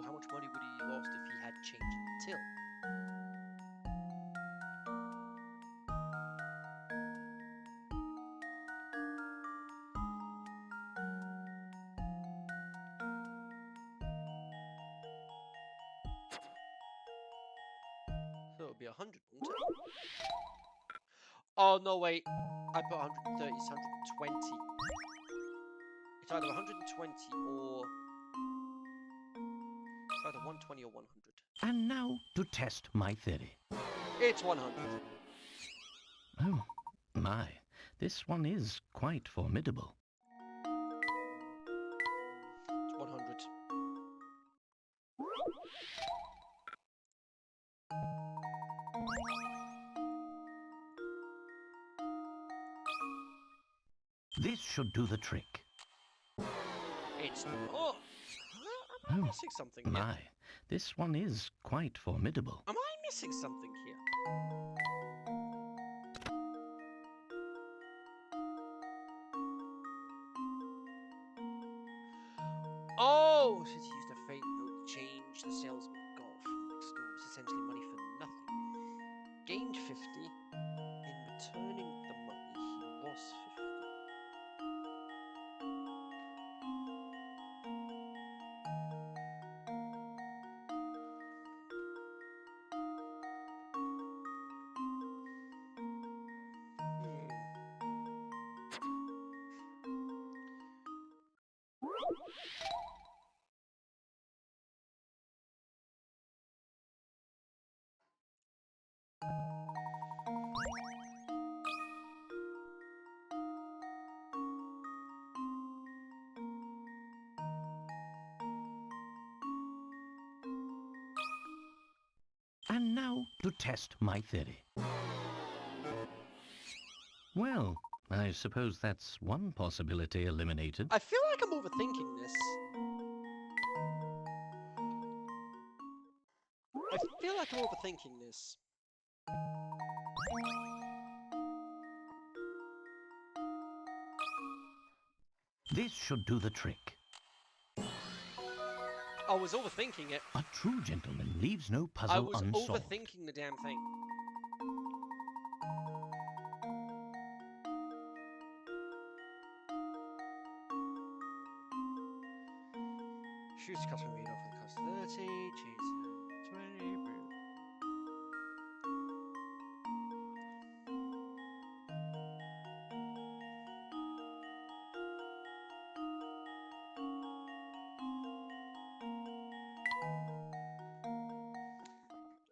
How much money would he lost if he had change in the till? So it would be 100, wouldn't it? Oh, no, wait. I put 130, it's 120. It's either 120 or... It's either 120 or 100. And now to test my theory. It's 100. Oh, my. This one is quite formidable. It's 100. This should do the trick. It's not. Am I missing something here? My. This one is quite formidable. Am I missing something here? Oh, since he used a fake note change the salesman got from next door was essentially money for nothing. Gained 50. In returning the money, he lost 50. And now to test my theory. Well, I suppose that's one possibility eliminated. I feel like I'm overthinking this. I feel like I'm overthinking this. This should do the trick. I was overthinking it. A true gentleman leaves no I puzzle was unsolved. overthinking the damn thing. Choose customer read off the cost 30, change 20,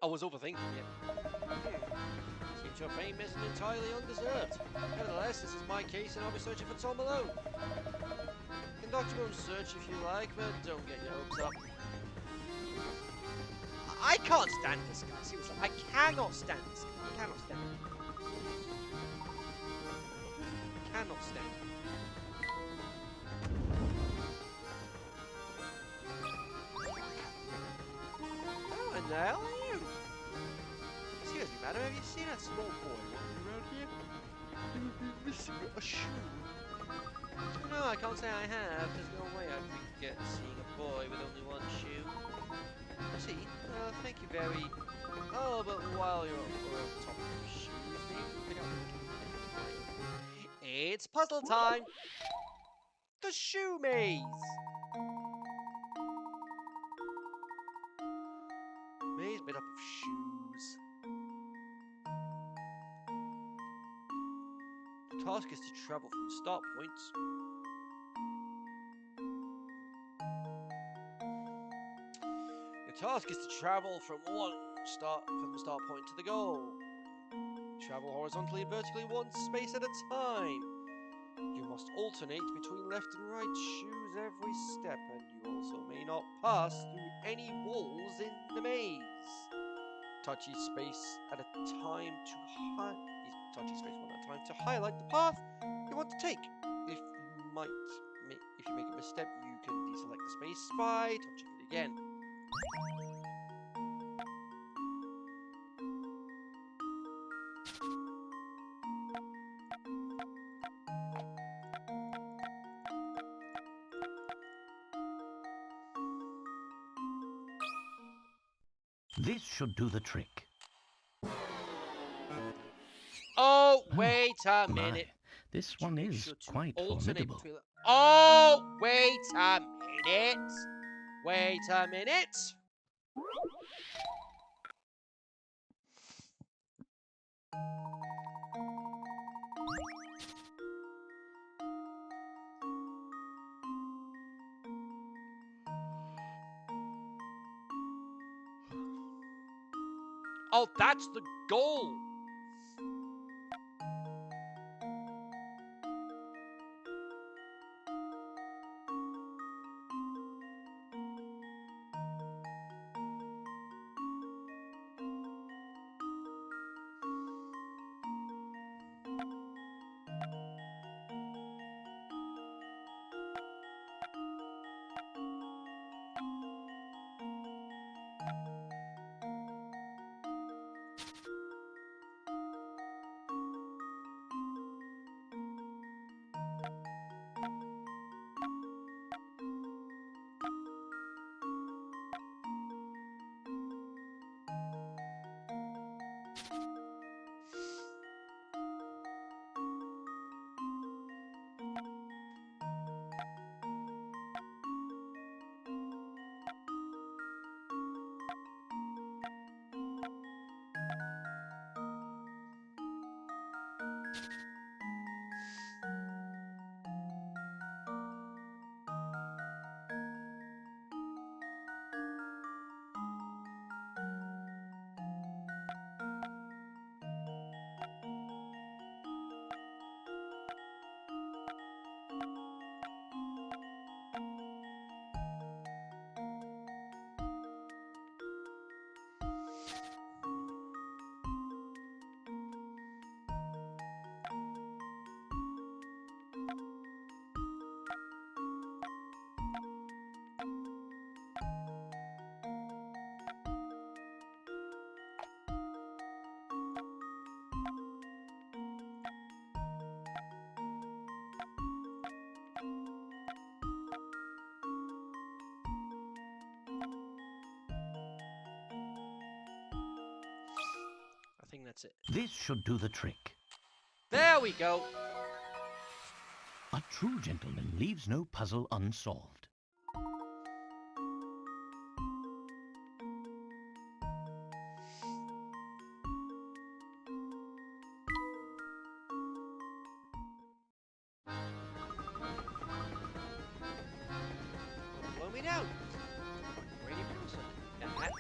I was overthinking it. Seems your fame isn't entirely undeserved. Nevertheless, this is my case and I'll be searching for Tom Malone. Conduct your own search if you like, but don't get your hopes up. I can't stand this guy, seriously. I cannot stand this guy. I cannot stand him. I cannot stand him. Oh, and there are you. Seriously, madam, have you seen that small boy walking around here? He would be missing a shoe. No, I can't say I have. There's no way I forget seeing a boy with only one shoe. See, thank you very... Oh, but while you're on top of shoes, maybe pick up... It's puzzle time! The shoe maze! Maze made up of shoes. The task is to travel from the start point. The task is to travel from the start point to the goal. Travel horizontally and vertically one space at a time. You must alternate between left and right shoes every step, and you also may not pass through any walls in the maze. Touch each space at a time to highlight the path you want to take. If you make a misstep, you can deselect the space by touching it again. This should do the trick. Oh, wait a My, minute. this one Make is sure to quite alternate formidable. between Oh, wait a minute. Wait a minute. Oh, that's the goal. that's it. This should do the trick. There we go. A true gentleman leaves no puzzle unsolved. Blow me down. Rainy Brownson. And hat.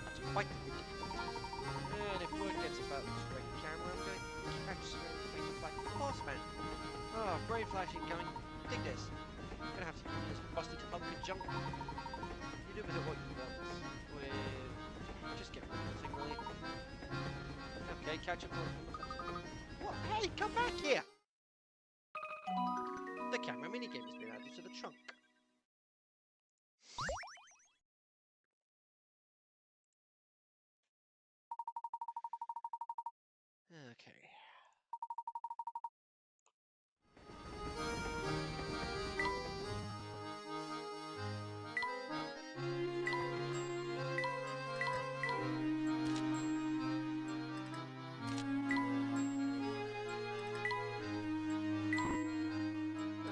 That's quite the wicket. And if word gets about this great camera, I'm going to catch some fatal black horseman. Oh, brain flash incoming. Dig this. I'm gonna have to use this busted uncle junk. You do with it what you want. Just get rid of the thing, will you? Okay, catch up on. What? Hey, come back here! The camera minigame has been added to the trunk. Okay.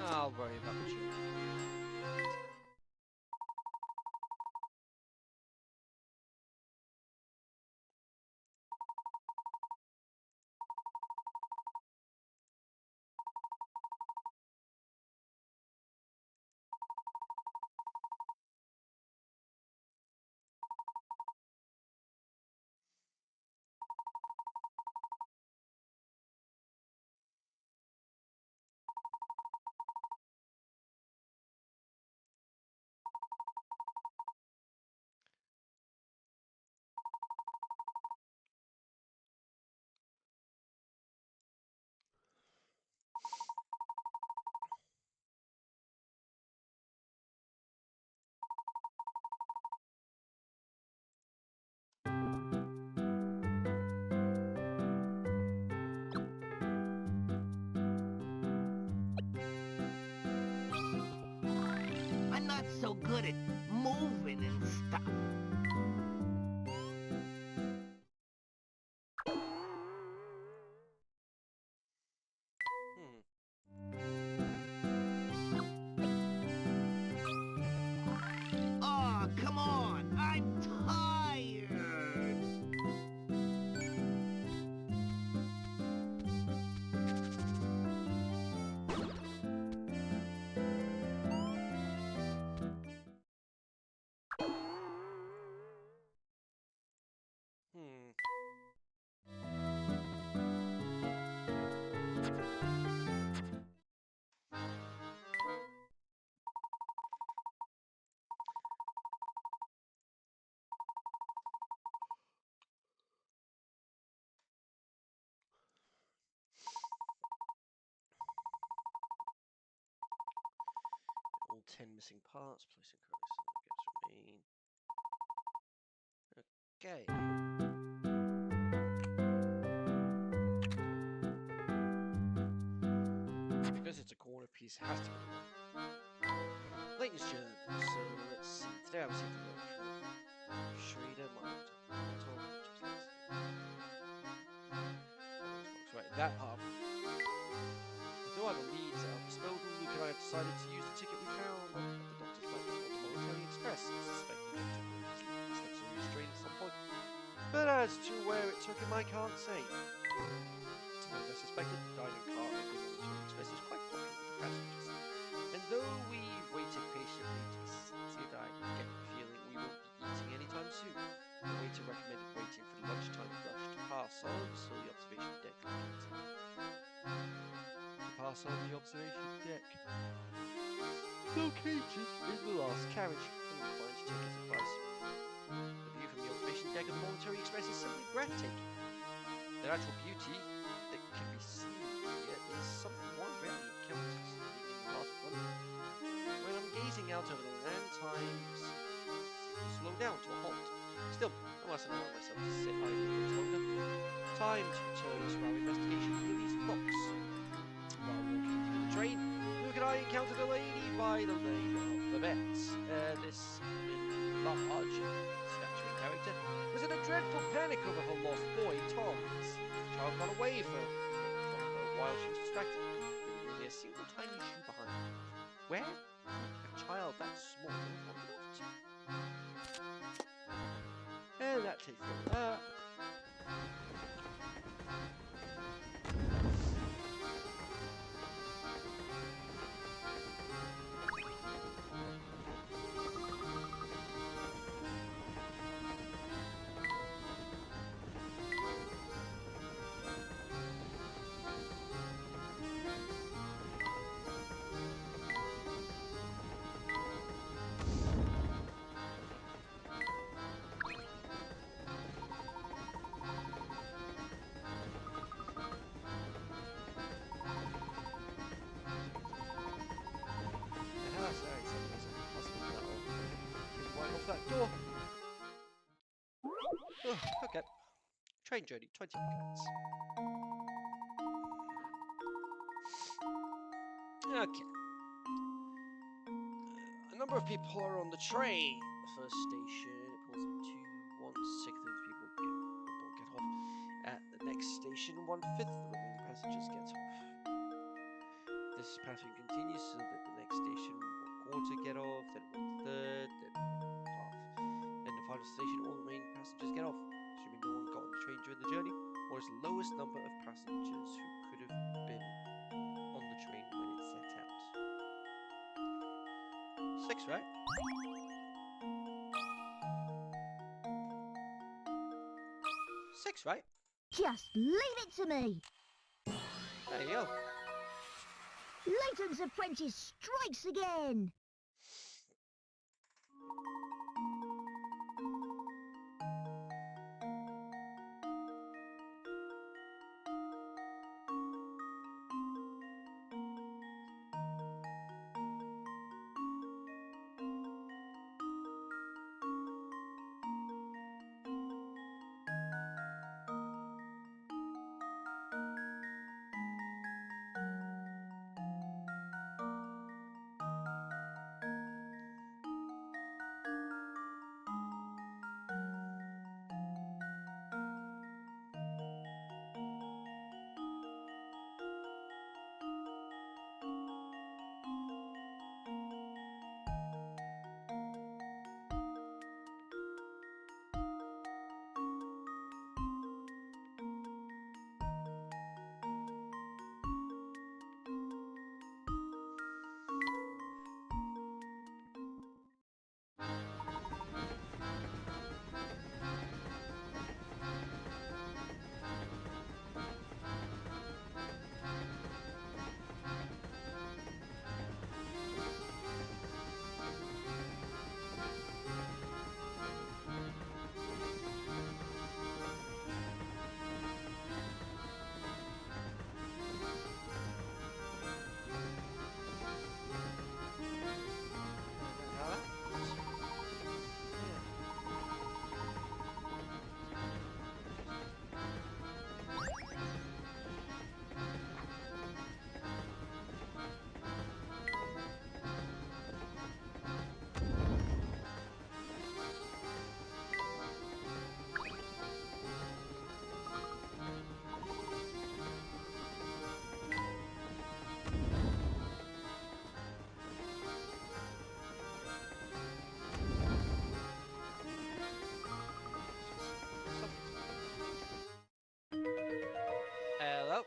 I'll worry about you. I'm not so good at moving and stuff. Oh, come on! I'm tired! All 10 missing parts, placing correct gaps remain. Okay. Because it's a corner piece, it has to be. Layton's journal, so let's see. Today I received a note from Schrader, right, that part. Although I believe that our disposal, Luke and I have decided to use the ticket we found at the doctor's flight on the Monetary Express. It's suspected that it was restrained at some point. But as to where it took him, I can't say. As I suspected, the dining car of the Monetary Express is quite popular with the passengers. And though we waited patiently to see that I get the feeling we won't be eating anytime soon, the waiter recommended waiting for the lunchtime rush to pass on so the observation deck located. Pass on the observation deck. Located in the last carriage. And find ticket advice. The view from the observation deck of the Monetary Express is simply breathtaking. The natural beauty that can be seen here is something one rarely encounters in the heart of London. When I'm gazing out over the land, time seems to slow down to a halt. Still, I mustn't allow myself to sit idle much longer. Time to return to our investigation of Lily's locks. While walking through the train, Luke and I encountered a lady by the name of Babette. This large, statuary character was in a dreadful panic over her lost boy, Tom. The child got away from her while she was distracted, leaving only a single tiny shoe behind. Where could a child that small have wandered off to? And that takes care of that. That door. Oh, okay. Train journey, 20 minutes. Okay. A number of people are on the train. The first station, it pulls into 1/6 of the people get off. At the next station, 1/5 of the remaining passengers get off. This pattern continues so that the next station, 1/4 get off, then 1/3, then 1/2. Then the final station, all the remaining passengers get off. Assuming no one got on the train during the journey, what is the lowest number of passengers who could have been on the train when it set out? 6, right? 6, right? Just leave it to me. There you go. Layton's apprentice strikes again. Hello.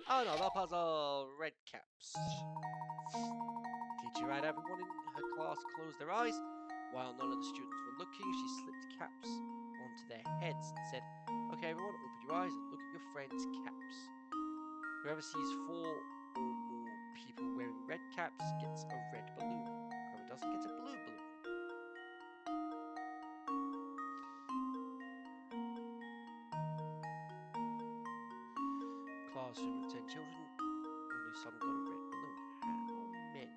Oh no, that puzzle red caps. Teacher had everyone in her class close their eyes. While none of the students were looking, she slipped caps onto their heads and said, "Okay, everyone, open your eyes and look at your friends' caps. Whoever sees 4 or more people wearing red caps gets a red balloon. Whoever doesn't gets a blue balloon." classroom of 10 children. Only some got a red balloon. How many?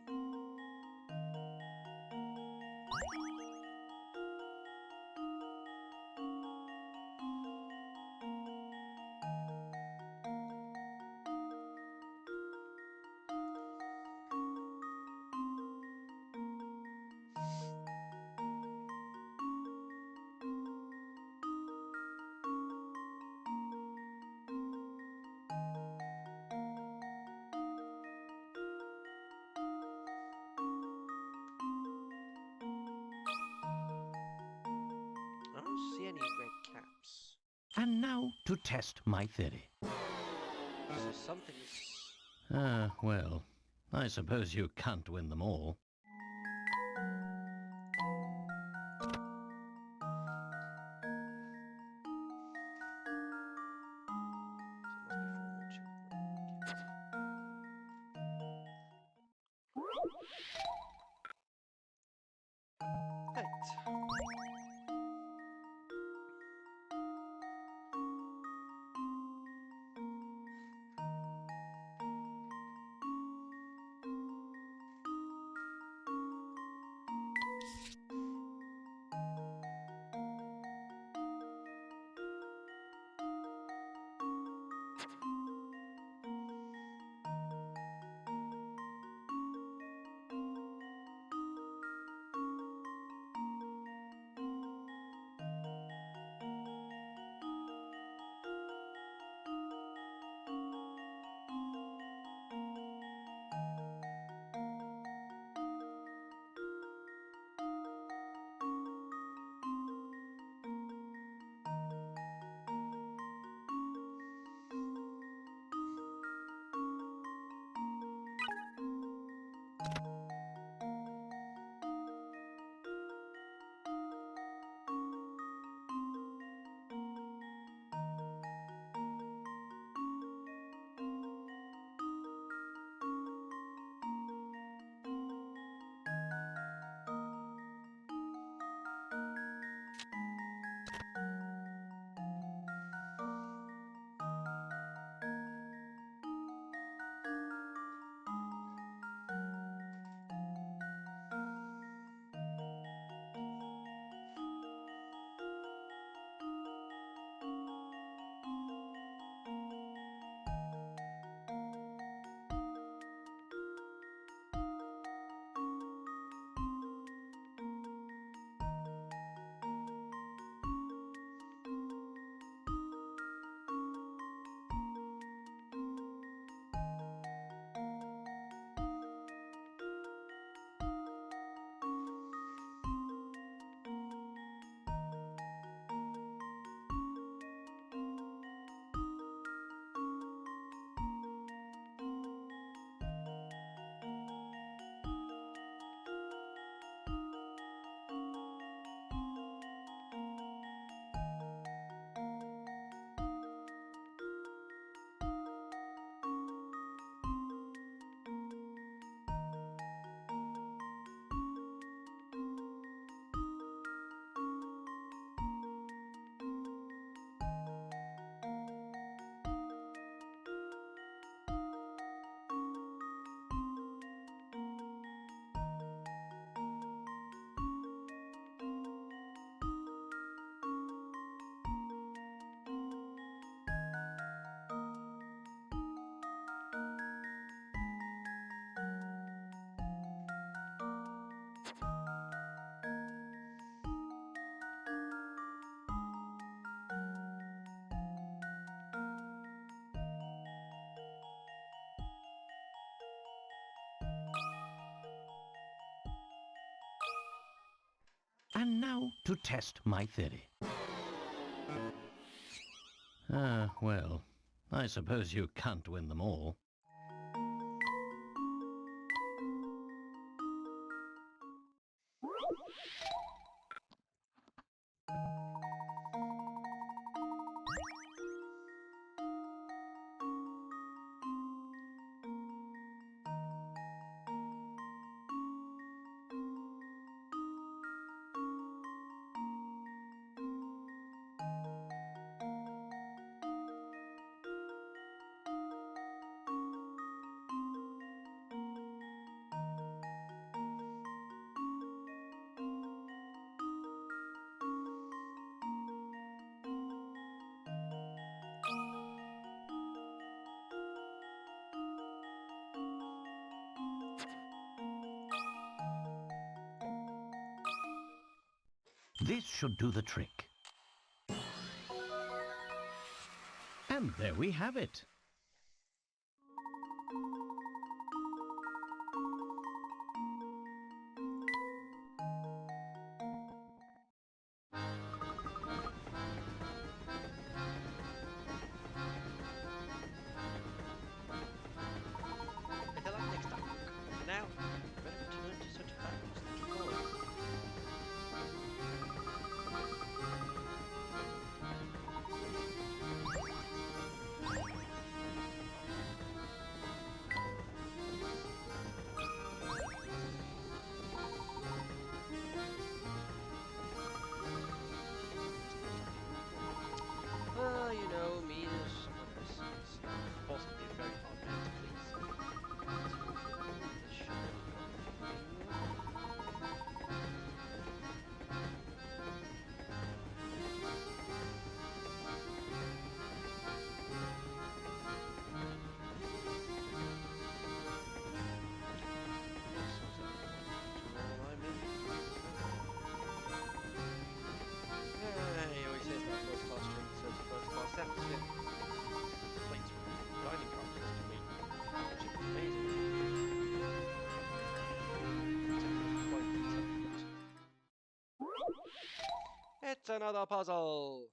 I don't see any red caps. And now to test my theory. So something's... Well, I suppose you can't win them all. So it must be 4 more children. Right. And now to test my theory. Well, I suppose you can't win them all. This should do the trick. And there we have it. Better luck next time. For now, better return to such battles that you follow. You know, me as someone who's possibly a very hard man to please. This should he always says that first class train serves a first class atmosphere. Plates with dining car next to me. Which is amazing. Quite detailed. It's another puzzle!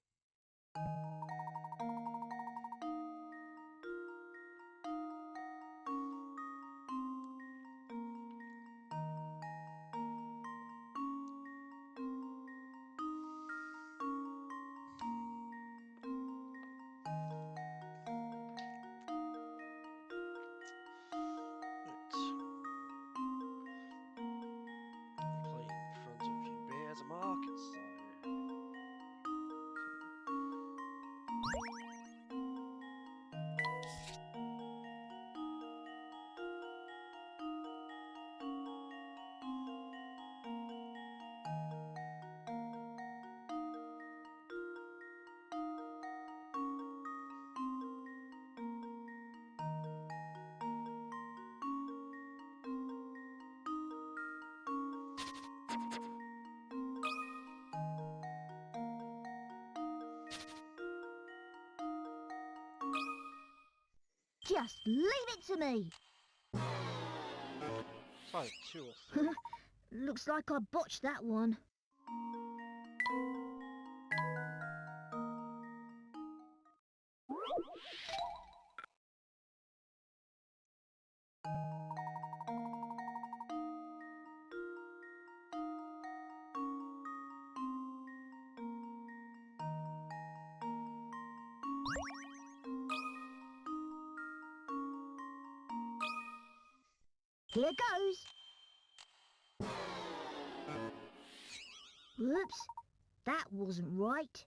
Playing in front of you bears a market side. Just leave it to me. It's like 2 or 3. Looks like I botched that one. Here goes. Whoops, that wasn't right.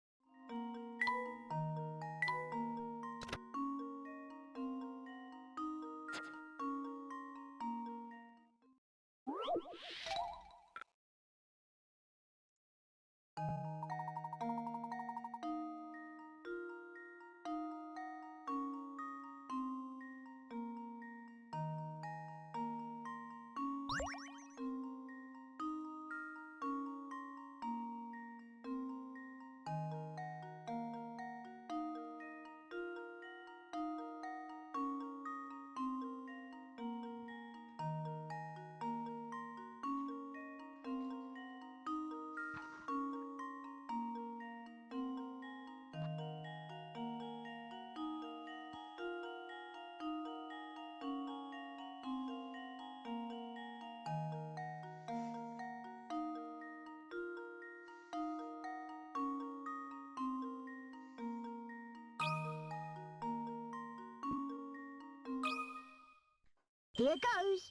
Here goes.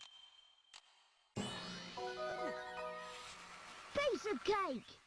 Piece of cake.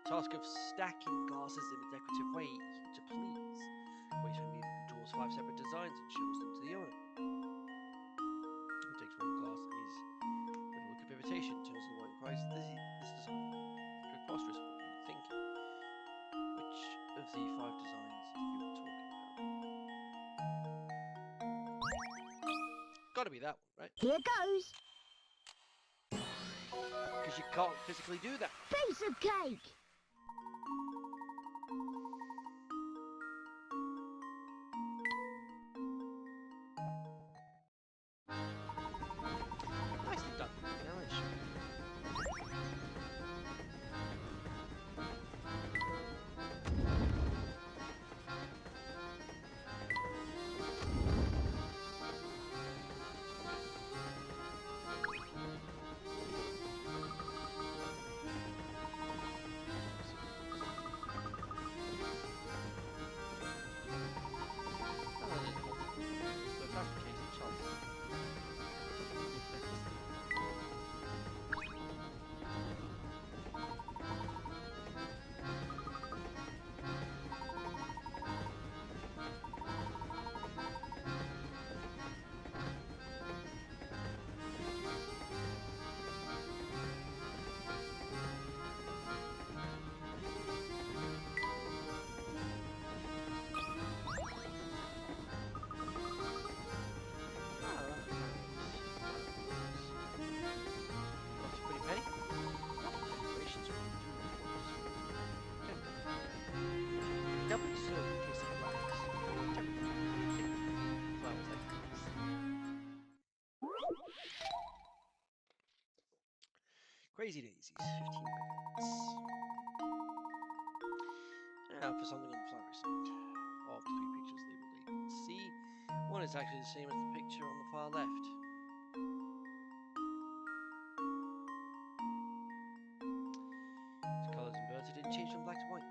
Task of stacking glasses in a decorative way to please. Waits immediately draws 5 separate designs and shows them to the owner. He takes one glass and is, with a look of irritation, turns to the boy and cries, this design. Preposterous, what were you thinking? Which of the 5 designs are you talking about? Gotta be that one, right? Here goes. Because you can't physically do that. Piece of cake. Nicely done. Now it's Crazy Daisies, 15 credits. Now for something on the flowery side. Of the 3 pictures labeled A and C, one is actually the same as the picture on the far left. The colours inverted didn't change from black to white.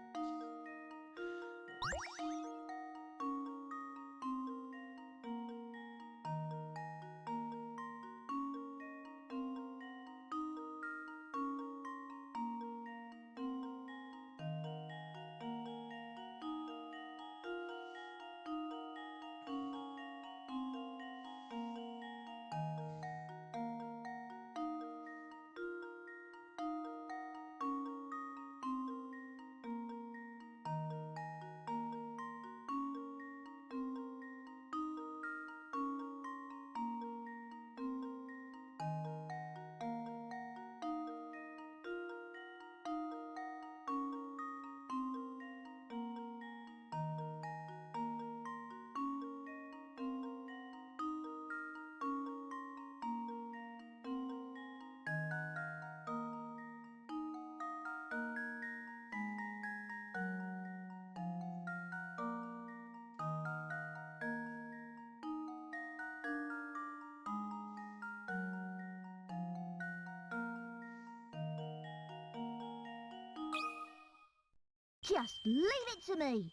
Just leave it to me.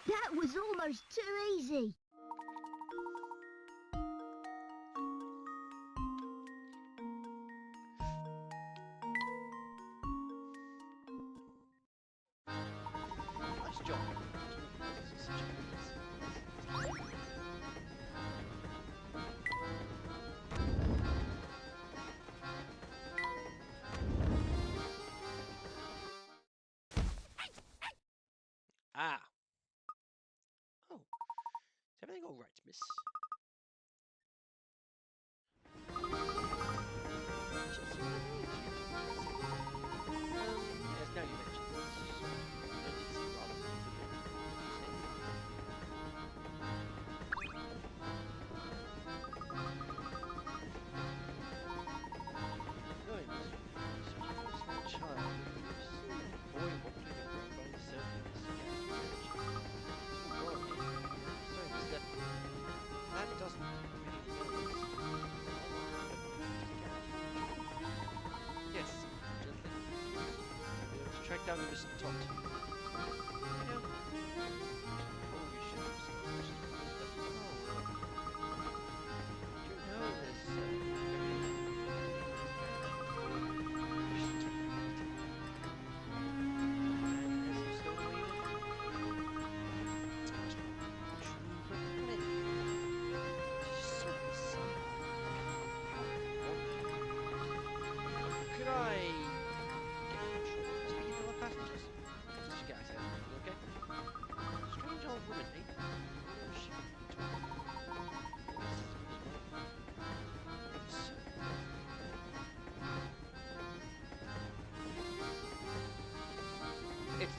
That was almost too easy. Nice job. Ah. Oh. Is everything all right, miss? Yes, now you mention this. I did seem rather familiar. Going to such a personal child. Boy, what do you think about the surface? Oh, sorry, mister. That doesn't really matter. Yes, gently. I'll be able to track down the missing tot. You know, oh, we should have some questions. Do you know this,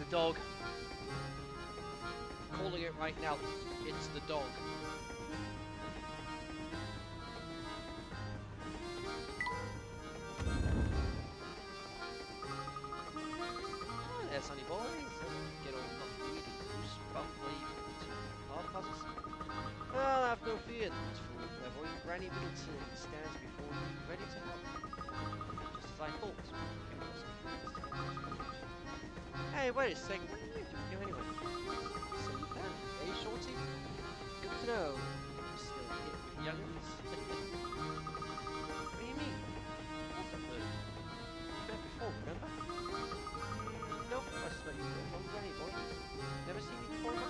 the dog. Calling it right now. It's the dog. Oh, there, sonny boys. Get all not really loose, bumpy, hard puzzles. Well, have no fear. This fool, clairvoyant Granny Middleton stands before you, ready to help. Just as I thought. Hey, wait a second. What are you doing here anyway? So you can, eh, Shorty? Good to know. You're still hip with young'uns. What do you mean? What's up, though? You met before, remember? Nope, I suspect you're the wrong Granny boy. Never seen me before, huh? So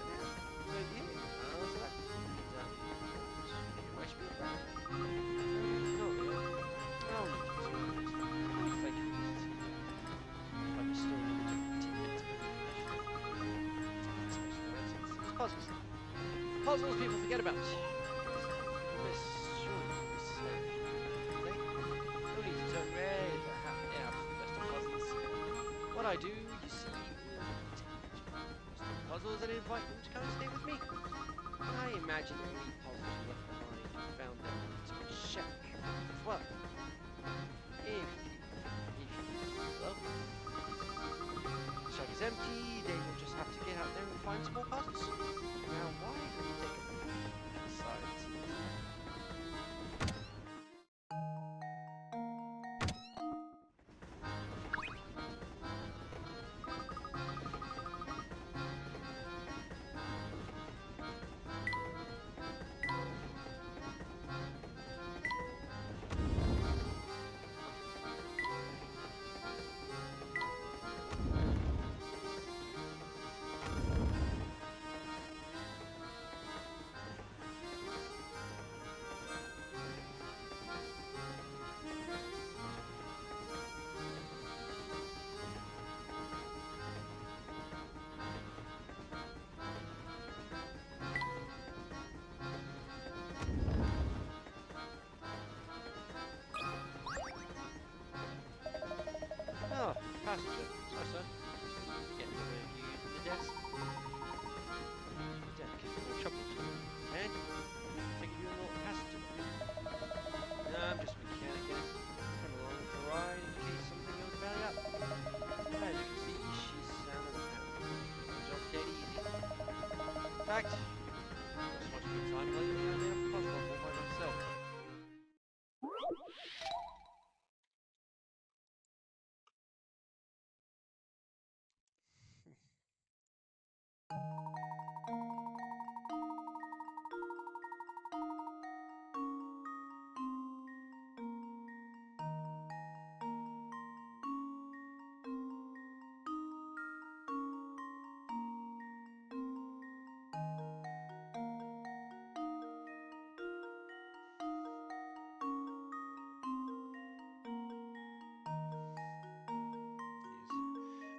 yeah, so that means, you wish me back. No, really. I don't need to see you. I'm faking this. Like a story with tidbits of information. It's puzzles. Puzzles people forget about. Miss, surely, Miss, no need to turn red if they're happy. Yeah, the best of puzzles. What I do, you see, puzzles and invite them to come and stay with me. I imagine any puzzles you left behind and found them to my shack. Well, if you love them. The shack is empty, they will just have to get out there and find some more puzzles. Now, why don't you take a look inside and see what's there? Oh, passenger. Sorry, sir. Get the reviews of the desk. Deck. No trouble at all. And take you a little passenger. No, I'm just a mechanic. Come along for a ride in case something goes belly up. As you can see, she's sound and happy. Job dead easy. In fact, not so much good time lately. I made a puzzle all by myself.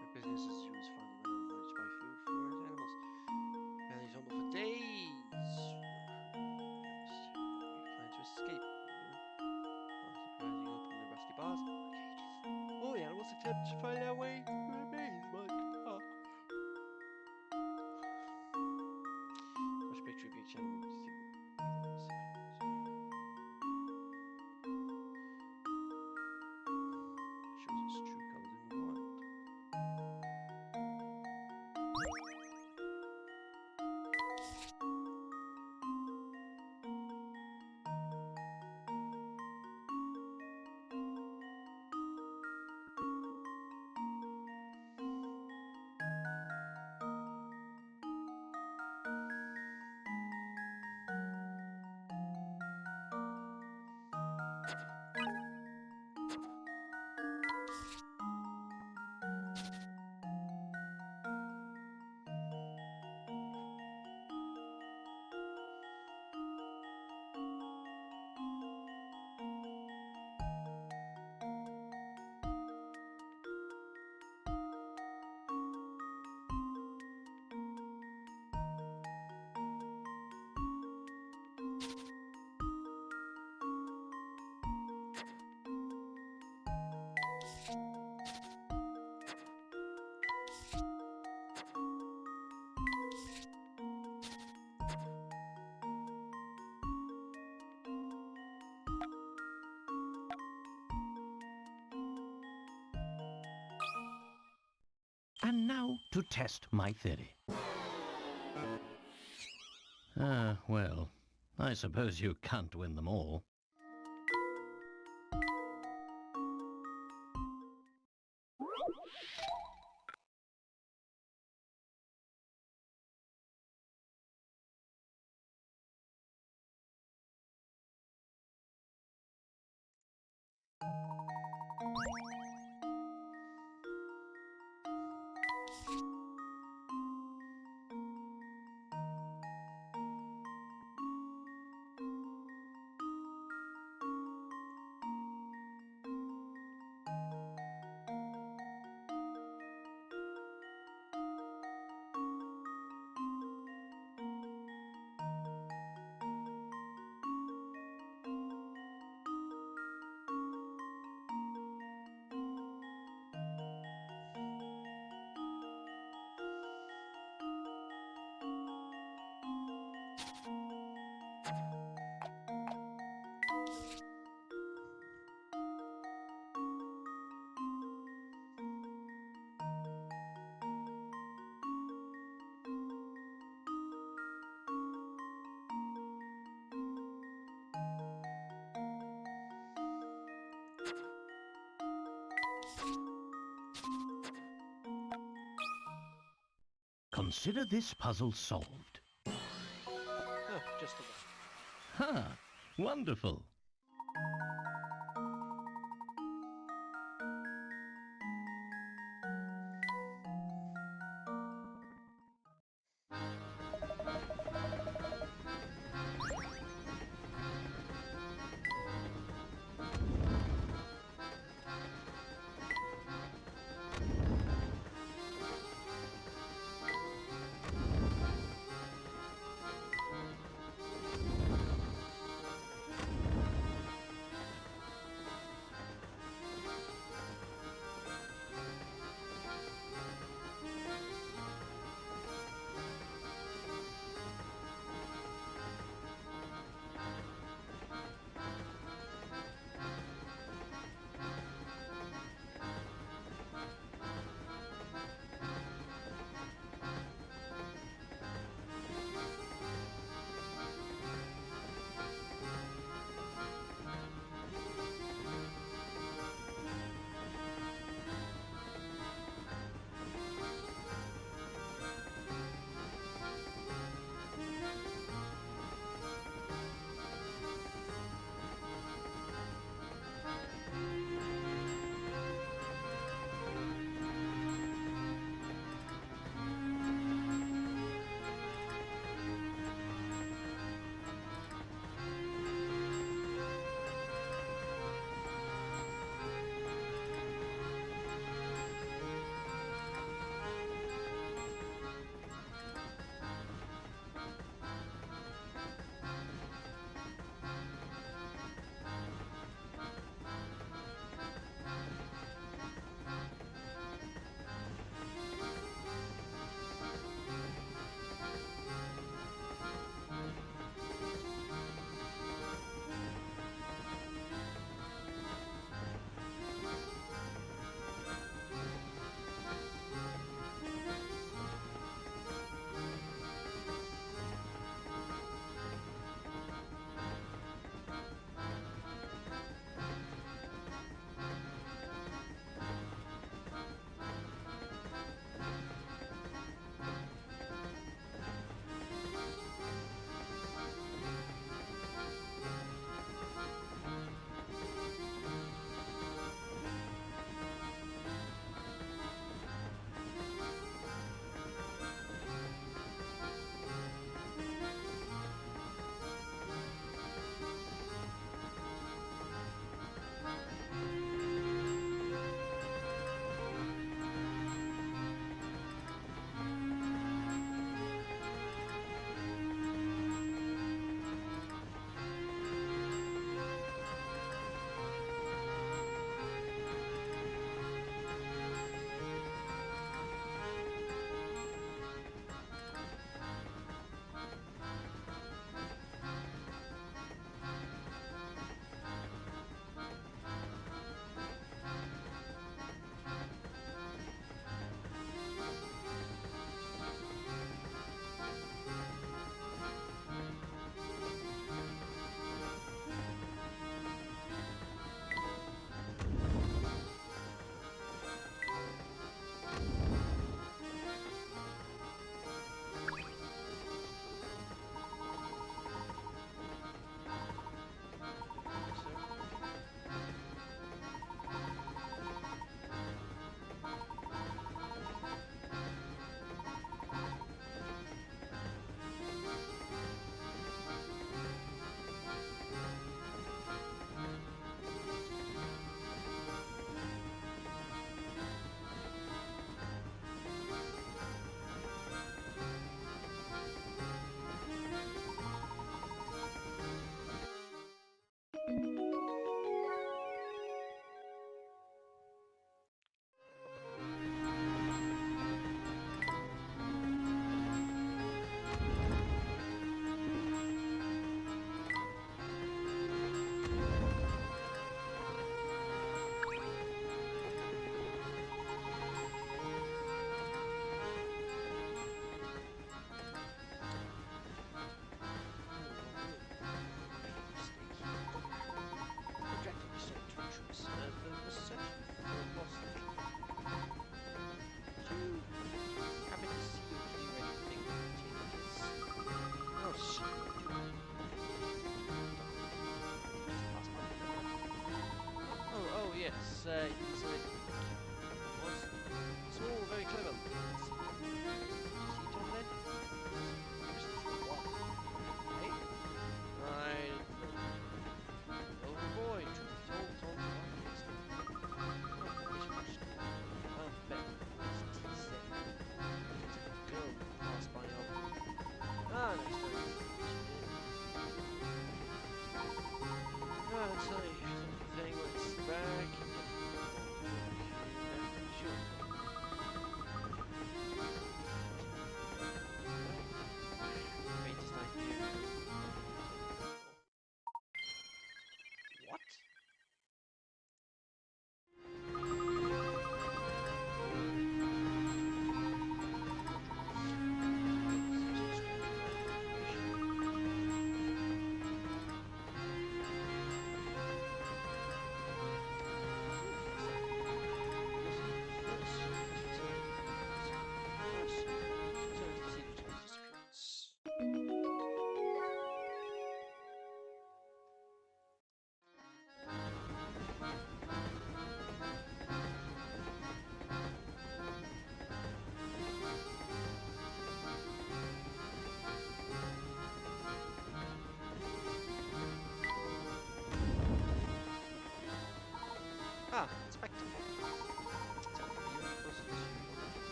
My business is to find the money to buy food for his animals. Family's home for days. We plan to escape. Surprising, open the rusty bars. Cages. All the animals attempt to find their way through a maze like Watch a picture of each animal. Shows its true colors in the wild. And now to test my theory. Well, I suppose you can't win them all. Consider this puzzle solved. Oh, just a one. Ha! Wonderful.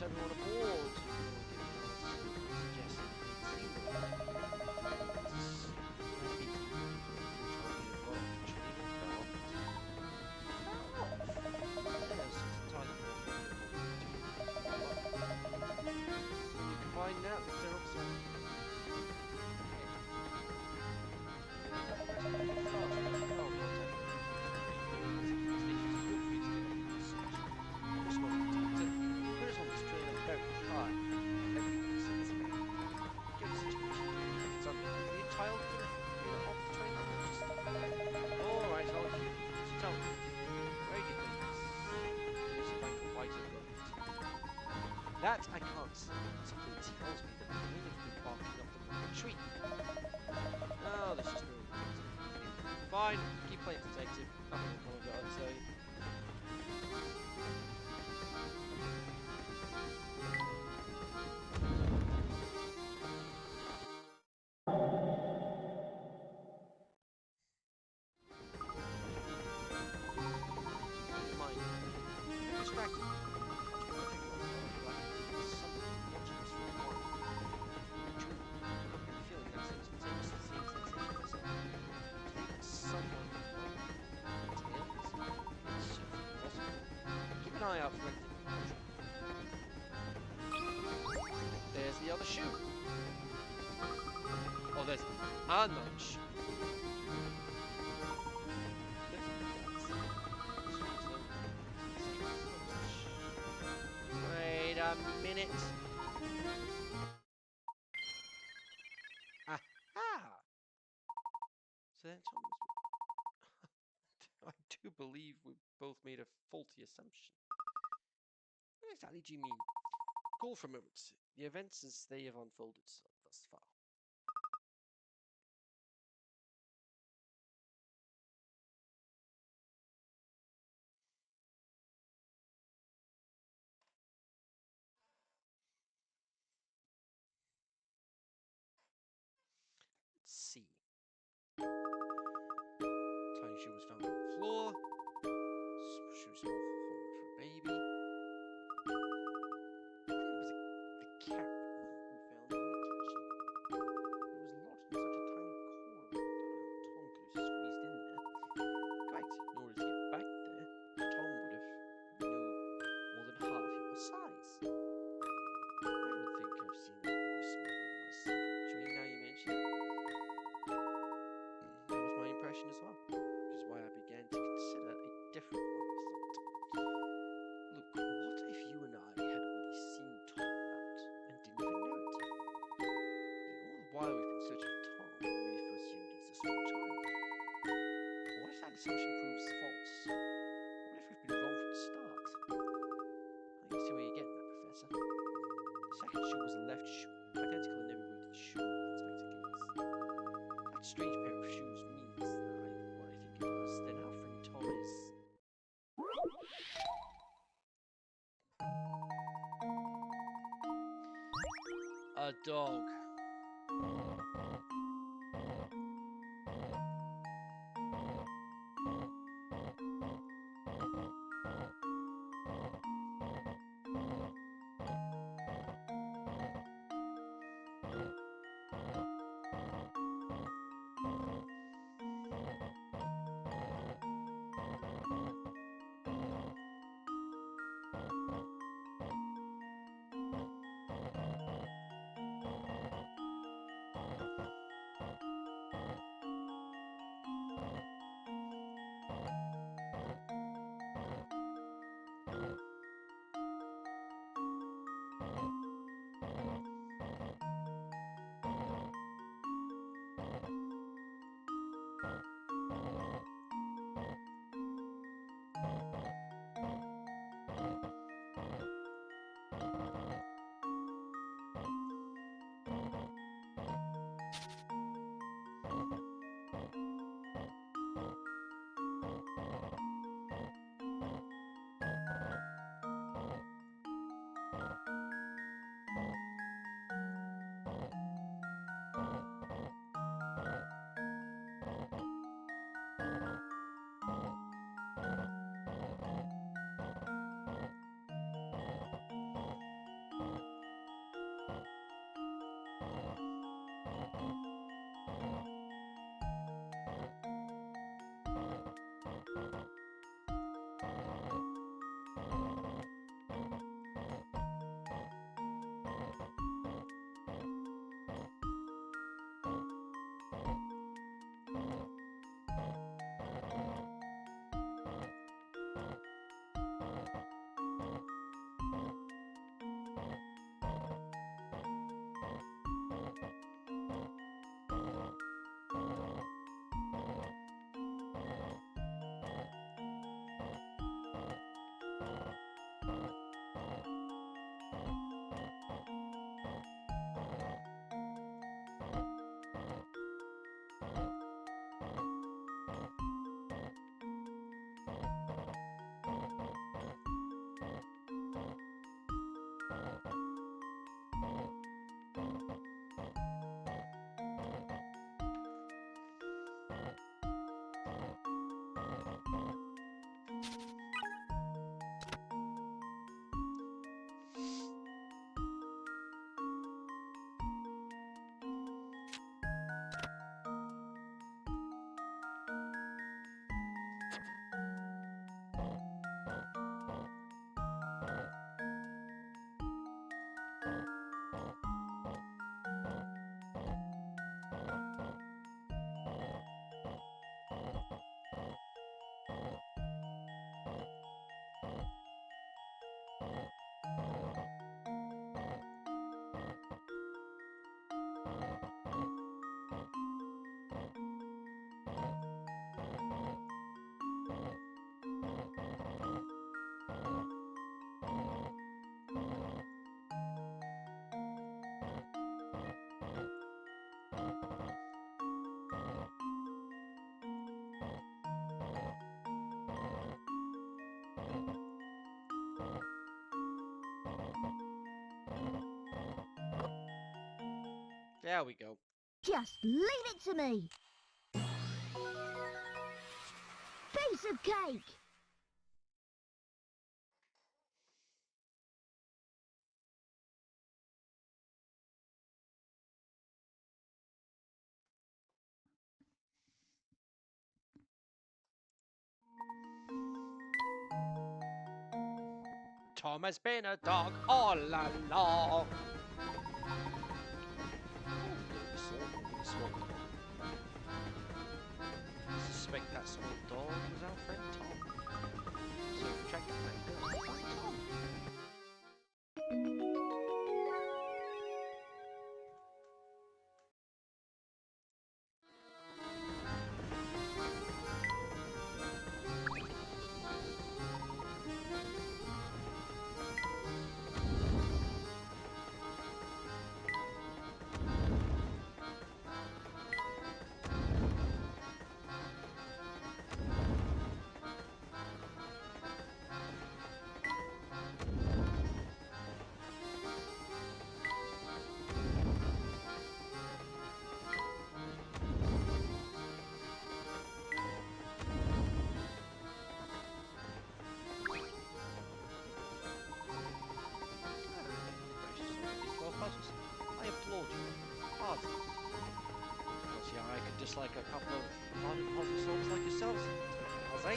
Welcomes everyone aboard. Suggesting find out if they're also that I can't see. Something tells me that the wind has been barking up the wrong tree. Oh, there's just no reason. Fine, keep playing detective. Nothing more about it, so. Mind. Distracted. Keep an eye out for anything. There's the other shoe. Oh, there's another shoe. Wait a minute. Aha! So then Thomas, I do believe we both made a faulty assumption. What exactly do you mean? Recall for a moment the events as they have unfolded thus far. Let's see. Tiny shoe was found on the floor. Shoe small for a baby. It was the cat we found in the kitchen. It was lodged in such a tiny corner. I don't know how Tom could have squeezed in there. Great, nor is he back there. Tom would have no more than half your size. I don't think I've seen a boy smaller than myself on the train now you mention it. That was my impression as well, which is why I began to consider a different line of thought. Look, what if you and I had already seen Tom about and didn't even know it? All the while we've been searching for Tom when we first assumed he's a small child. What if that assumption proves false? What if we've been wrong from the start? I can see where you're getting that, Professor. The second shoe was a left shoe, identical in every way to the shoe Inspector gave us. That strange pair of shoes means that what I think it does, then our friend Tom is... a dog. There we go. Just leave it to me. Piece of cake. Tom has been a dog all along. I suspect that small dog was our friend Tom. So we tracked him down to find Tom. I applaud you. Hardly. Because yeah, I could dislike a couple of modern puzzle solvers like yourselves. Was I?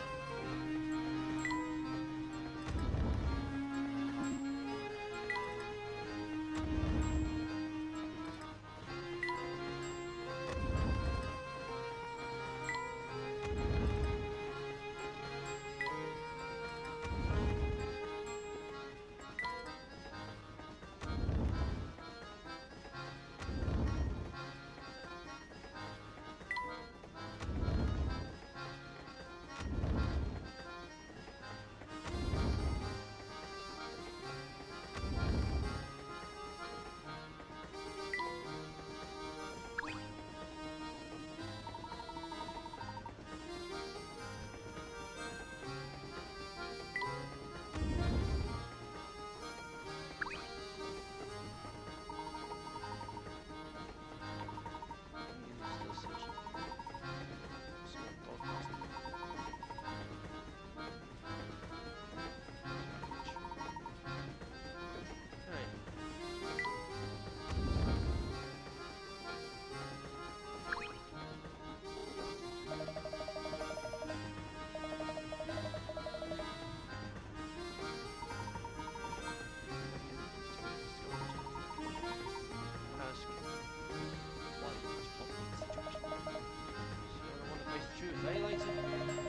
Hey, Layton.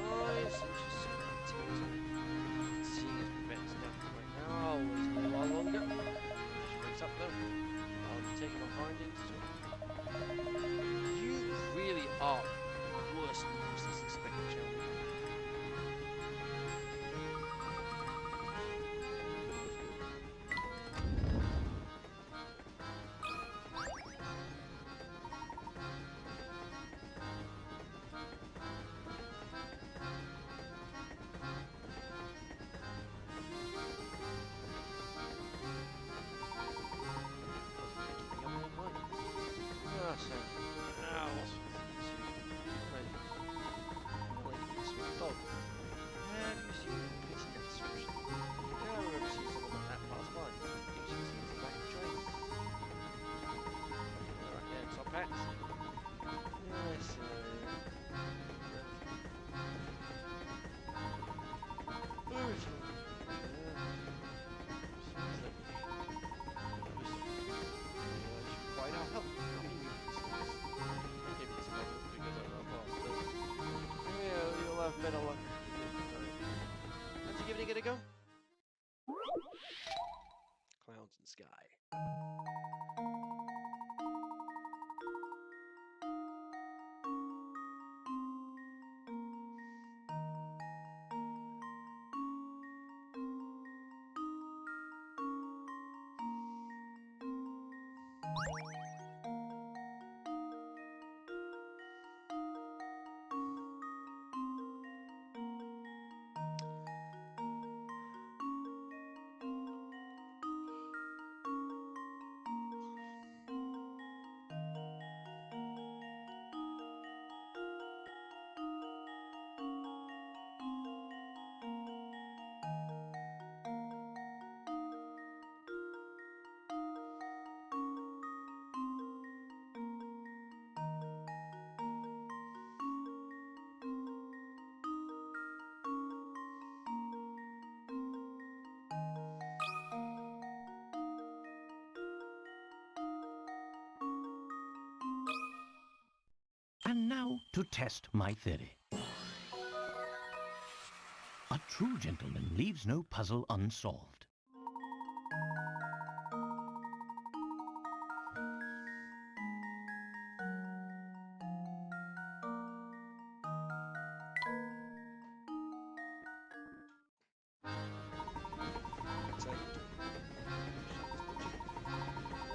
Oh, it's such a sweet. Seeing as we met down right now, I'll wait a little while longer. She wakes up though. I'll be taking my findings to her. You really are worse than you was expected, shall we? Better luck. Fancy giving it a go? Clouds and sky. Now to test my theory. A true gentleman leaves no puzzle unsolved.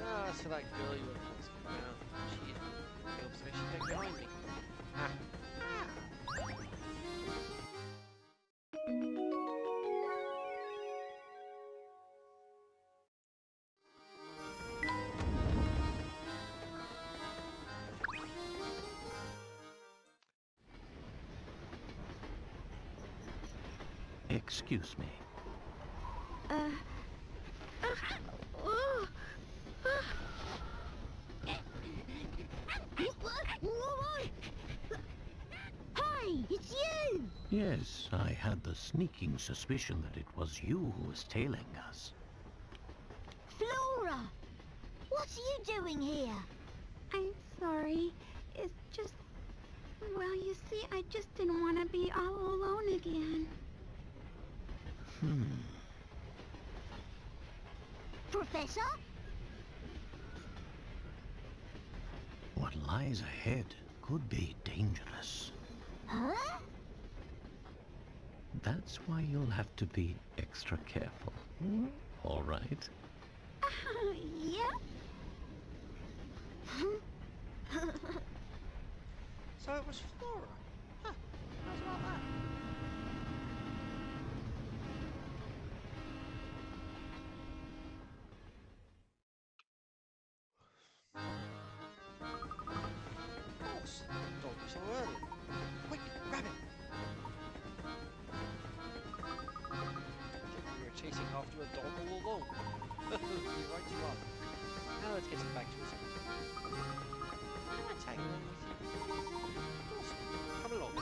Ah, so that girl you were asking about, she is the observation deck behind me. Ah. Excuse me. Hey, it's you! Yes, I had the sneaking suspicion that it was you who was tailing us. Flora! What are you doing here? I'm sorry. It's just... Well, you see, I just didn't want to be all alone again. Professor? What lies ahead could be dangerous. Huh? That's why you'll have to be extra careful. All right? Yeah? So it was Flora. Huh. How's about that? Horse. Dog we saw earlier. Quick, grab him. We were chasing after a dog all along. You're right, you are. Now let's get him back to his home. Can I tag along with you? Of course. Come along.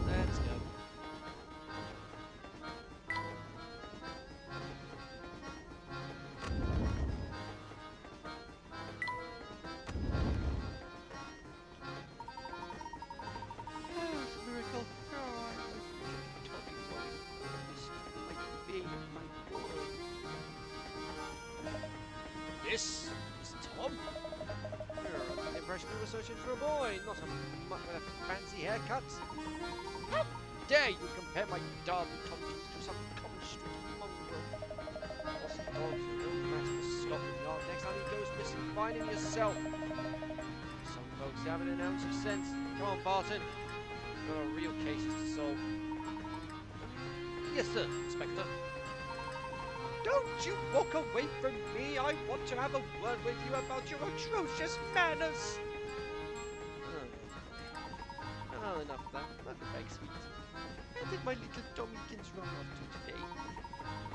Let's go. Oh, it's a miracle. Oh, I was talking about this might be my boy. This is Tom. You're under the impression you were searching for a boy, not a mutt with a fancy haircut. How dare you compare my Derby Tomkins to some common street mongrel? Lost dogs are no matter for Scotland Yard. Next time he goes missing, find him yourself. Some folks haven't an ounce of sense. Come on, Barton. There are real cases to solve. Yes, sir, Inspector. Don't you walk away from me! I want to have a word with you about your atrocious manners! Oh, enough of that. Welcome back, sweet. Where did my little Tommykins run off to today?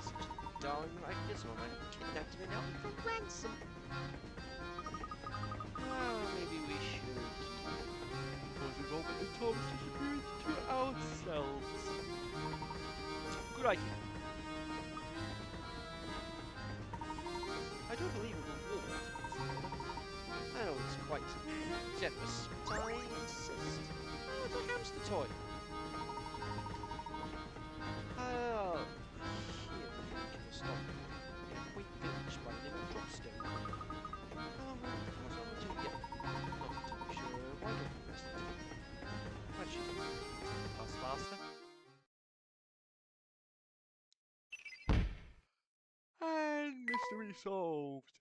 Such a darling that I guess I might have kidnapped him and held him for ransom. Oh, maybe we should cause it over the Tom's disappearance to ourselves. Good idea. I do believe in reward. I know it's quite generous, but I insist. Oh, it's a hamster toy. Oh, here we can stop in a quaint village by the name of Dropstone. Oh, well, what I want to get. Not entirely sure. Why don't we rest it? That should pass faster. And mystery solved.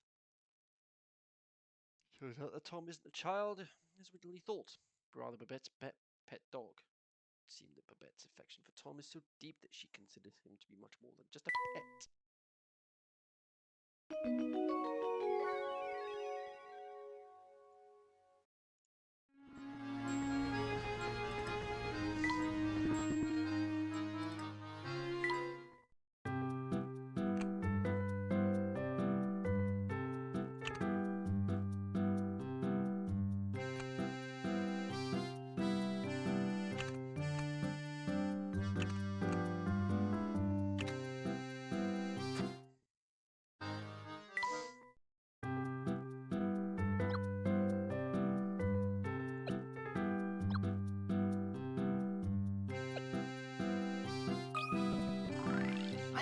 Turns out that Tom isn't a child, as originally thought, but rather Babette's pet dog. It seemed that Babette's affection for Tom is so deep that she considers him to be much more than just a pet.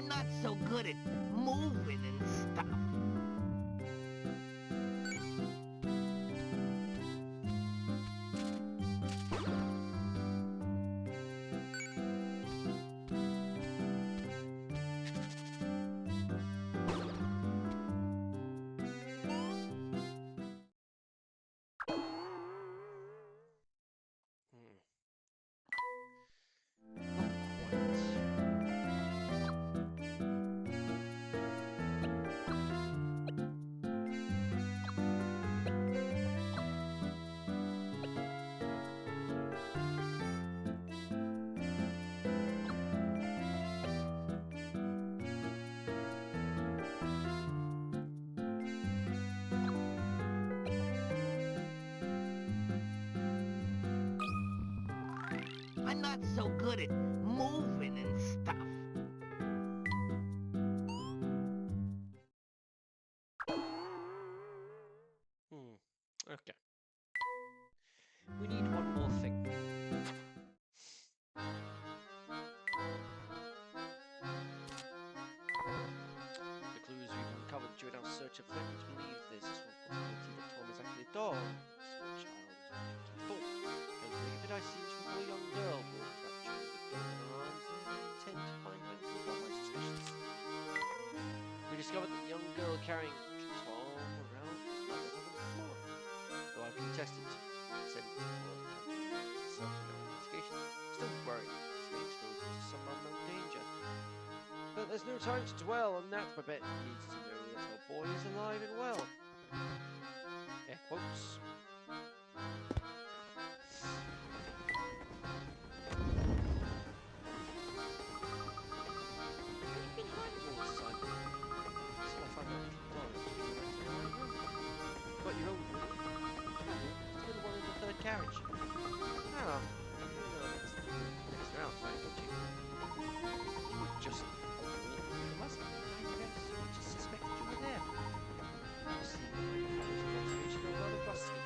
I'm not so good at moving and stuff. I'm not so good at moving and stuff. Okay. We need one more thing. The clues we've uncovered during our search have led me to believe there's a small possibility that Tom is actually a dog. A small child is what I thought. Don't believe it, I seem to recall a young girl born fractured with golden arms, and I intend to find when to confirm my suspicions. We discovered that the young girl carrying Tom around was none other than Flora. Though I've contested sent it to the world self-investigation, still worried this may expose him to some unknown danger. But there's no time to dwell on that. Babette needs to know that her boy is alive and well. Air quotes. Where have you been hiding all this time? Until I found out that you're gone. Got your own room? Still the one in the third carriage. Oh, you know next round, right, don't you? You would just from us. I guess we just suspected you were there. You see, my observation are rather rusty.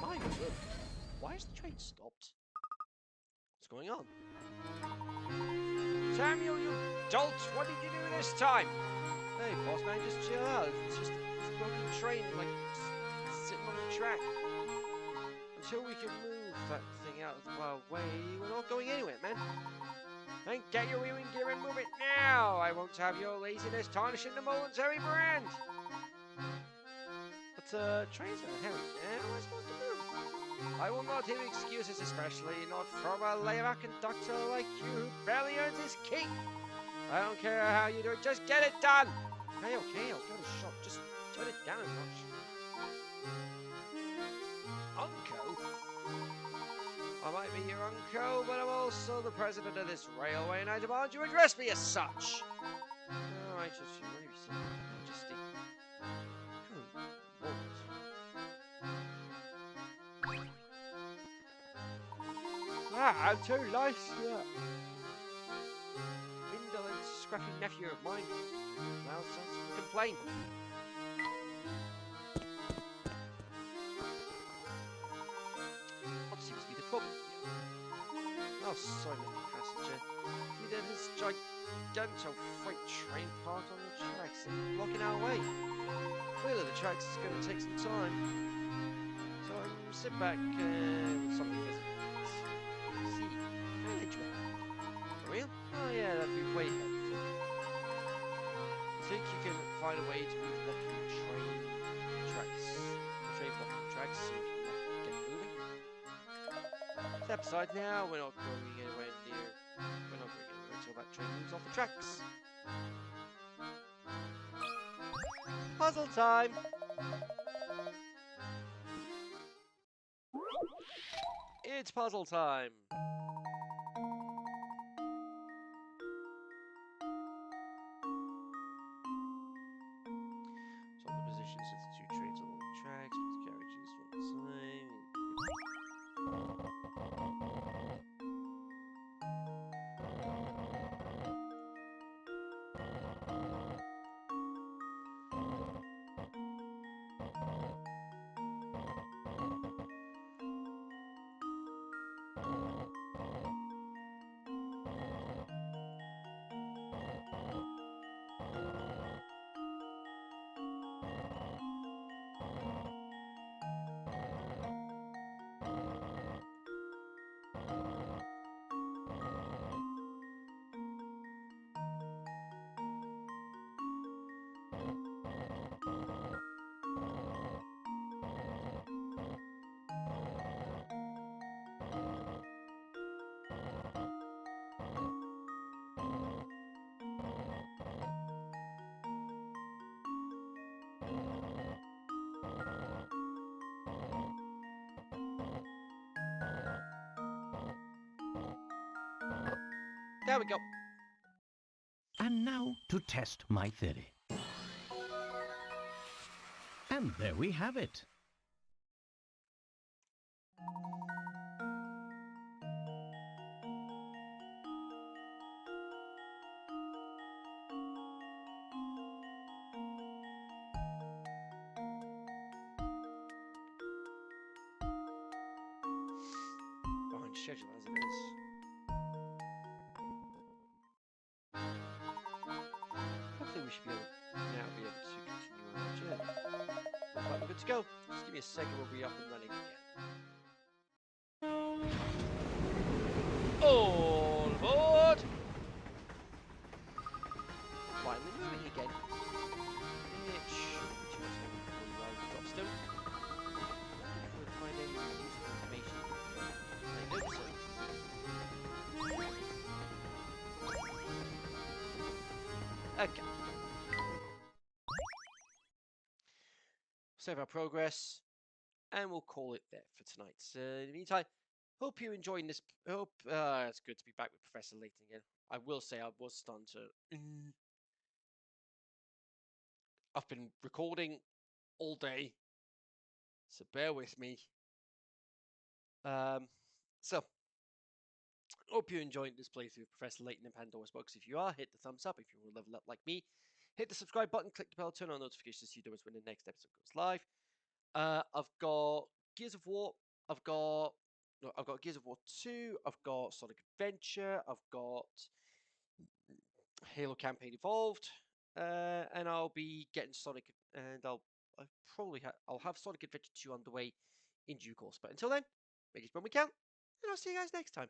My word, why is the train stopped? What's going on? Samuel, you dolt! What did you do this time? Hey, boss man, just chill out. It's just a broken train, like, sitting on the track. Until we can move that thing out of the way, we're not going anywhere, man. Then get your wheeling gear and move it now! I won't have your laziness tarnishing the momentary brand! But, trains are heavy. How am I supposed to move? I will not hear excuses, especially not from a labour conductor like you who barely earns his keep! I don't care how you do it, just get it done! Okay, I'll go to the shop. Just turn it down a notch. Uncle? I might be your uncle, but I'm also the president of this railway, and I demand you address me as such! Oh, I just really see Majesty. Who won't? Ah, I'm too nice, yeah. Indolent, scruffy nephew of mine. Now sounds to complain. What seems to be the problem here? Oh, sorry, Mr. Passenger. See, there's this gigantic freight train parked on the tracks and blocking our way. Clearly, the tracks is going to take some time. So sit back and something visit. See, how did you have? For real? Oh yeah, that'd be way better. Think you can find a way to move blocking train tracks so we can get moving? Step aside now, we're not going anywhere until that train moves off the tracks. Puzzle time! It's puzzle time! There we go. And now to test my theory. And there we have it. Behind schedule as it is. Hopefully we should be able to continue on our journey. Right, we're good to go. Just give me a second, we'll be up and running again. All aboard! Finally moving again. It shouldn't be too much longer before we arrive at Dropstone. I wonder if we'll find any useful information. I hope so. Okay. Save our progress, and we'll call it there for tonight. So in the meantime, hope you're enjoying this. Hope it's good to be back with Professor Layton again. I will say I was starting to. I've been recording all day, so bear with me. So hope you're enjoying this playthrough of Professor Layton and Pandora's Box. If you are, hit the thumbs up. If you want to level up like me, hit the subscribe button, click the bell, turn on notifications so you don't miss when the next episode goes live. I've got Gears of War. I've got Gears of War 2. I've got Sonic Adventure. I've got Halo Campaign Evolved. And I'll be getting Sonic, and I'll have Sonic Adventure 2 underway in due course. But until then, make it when we count, and I'll see you guys next time.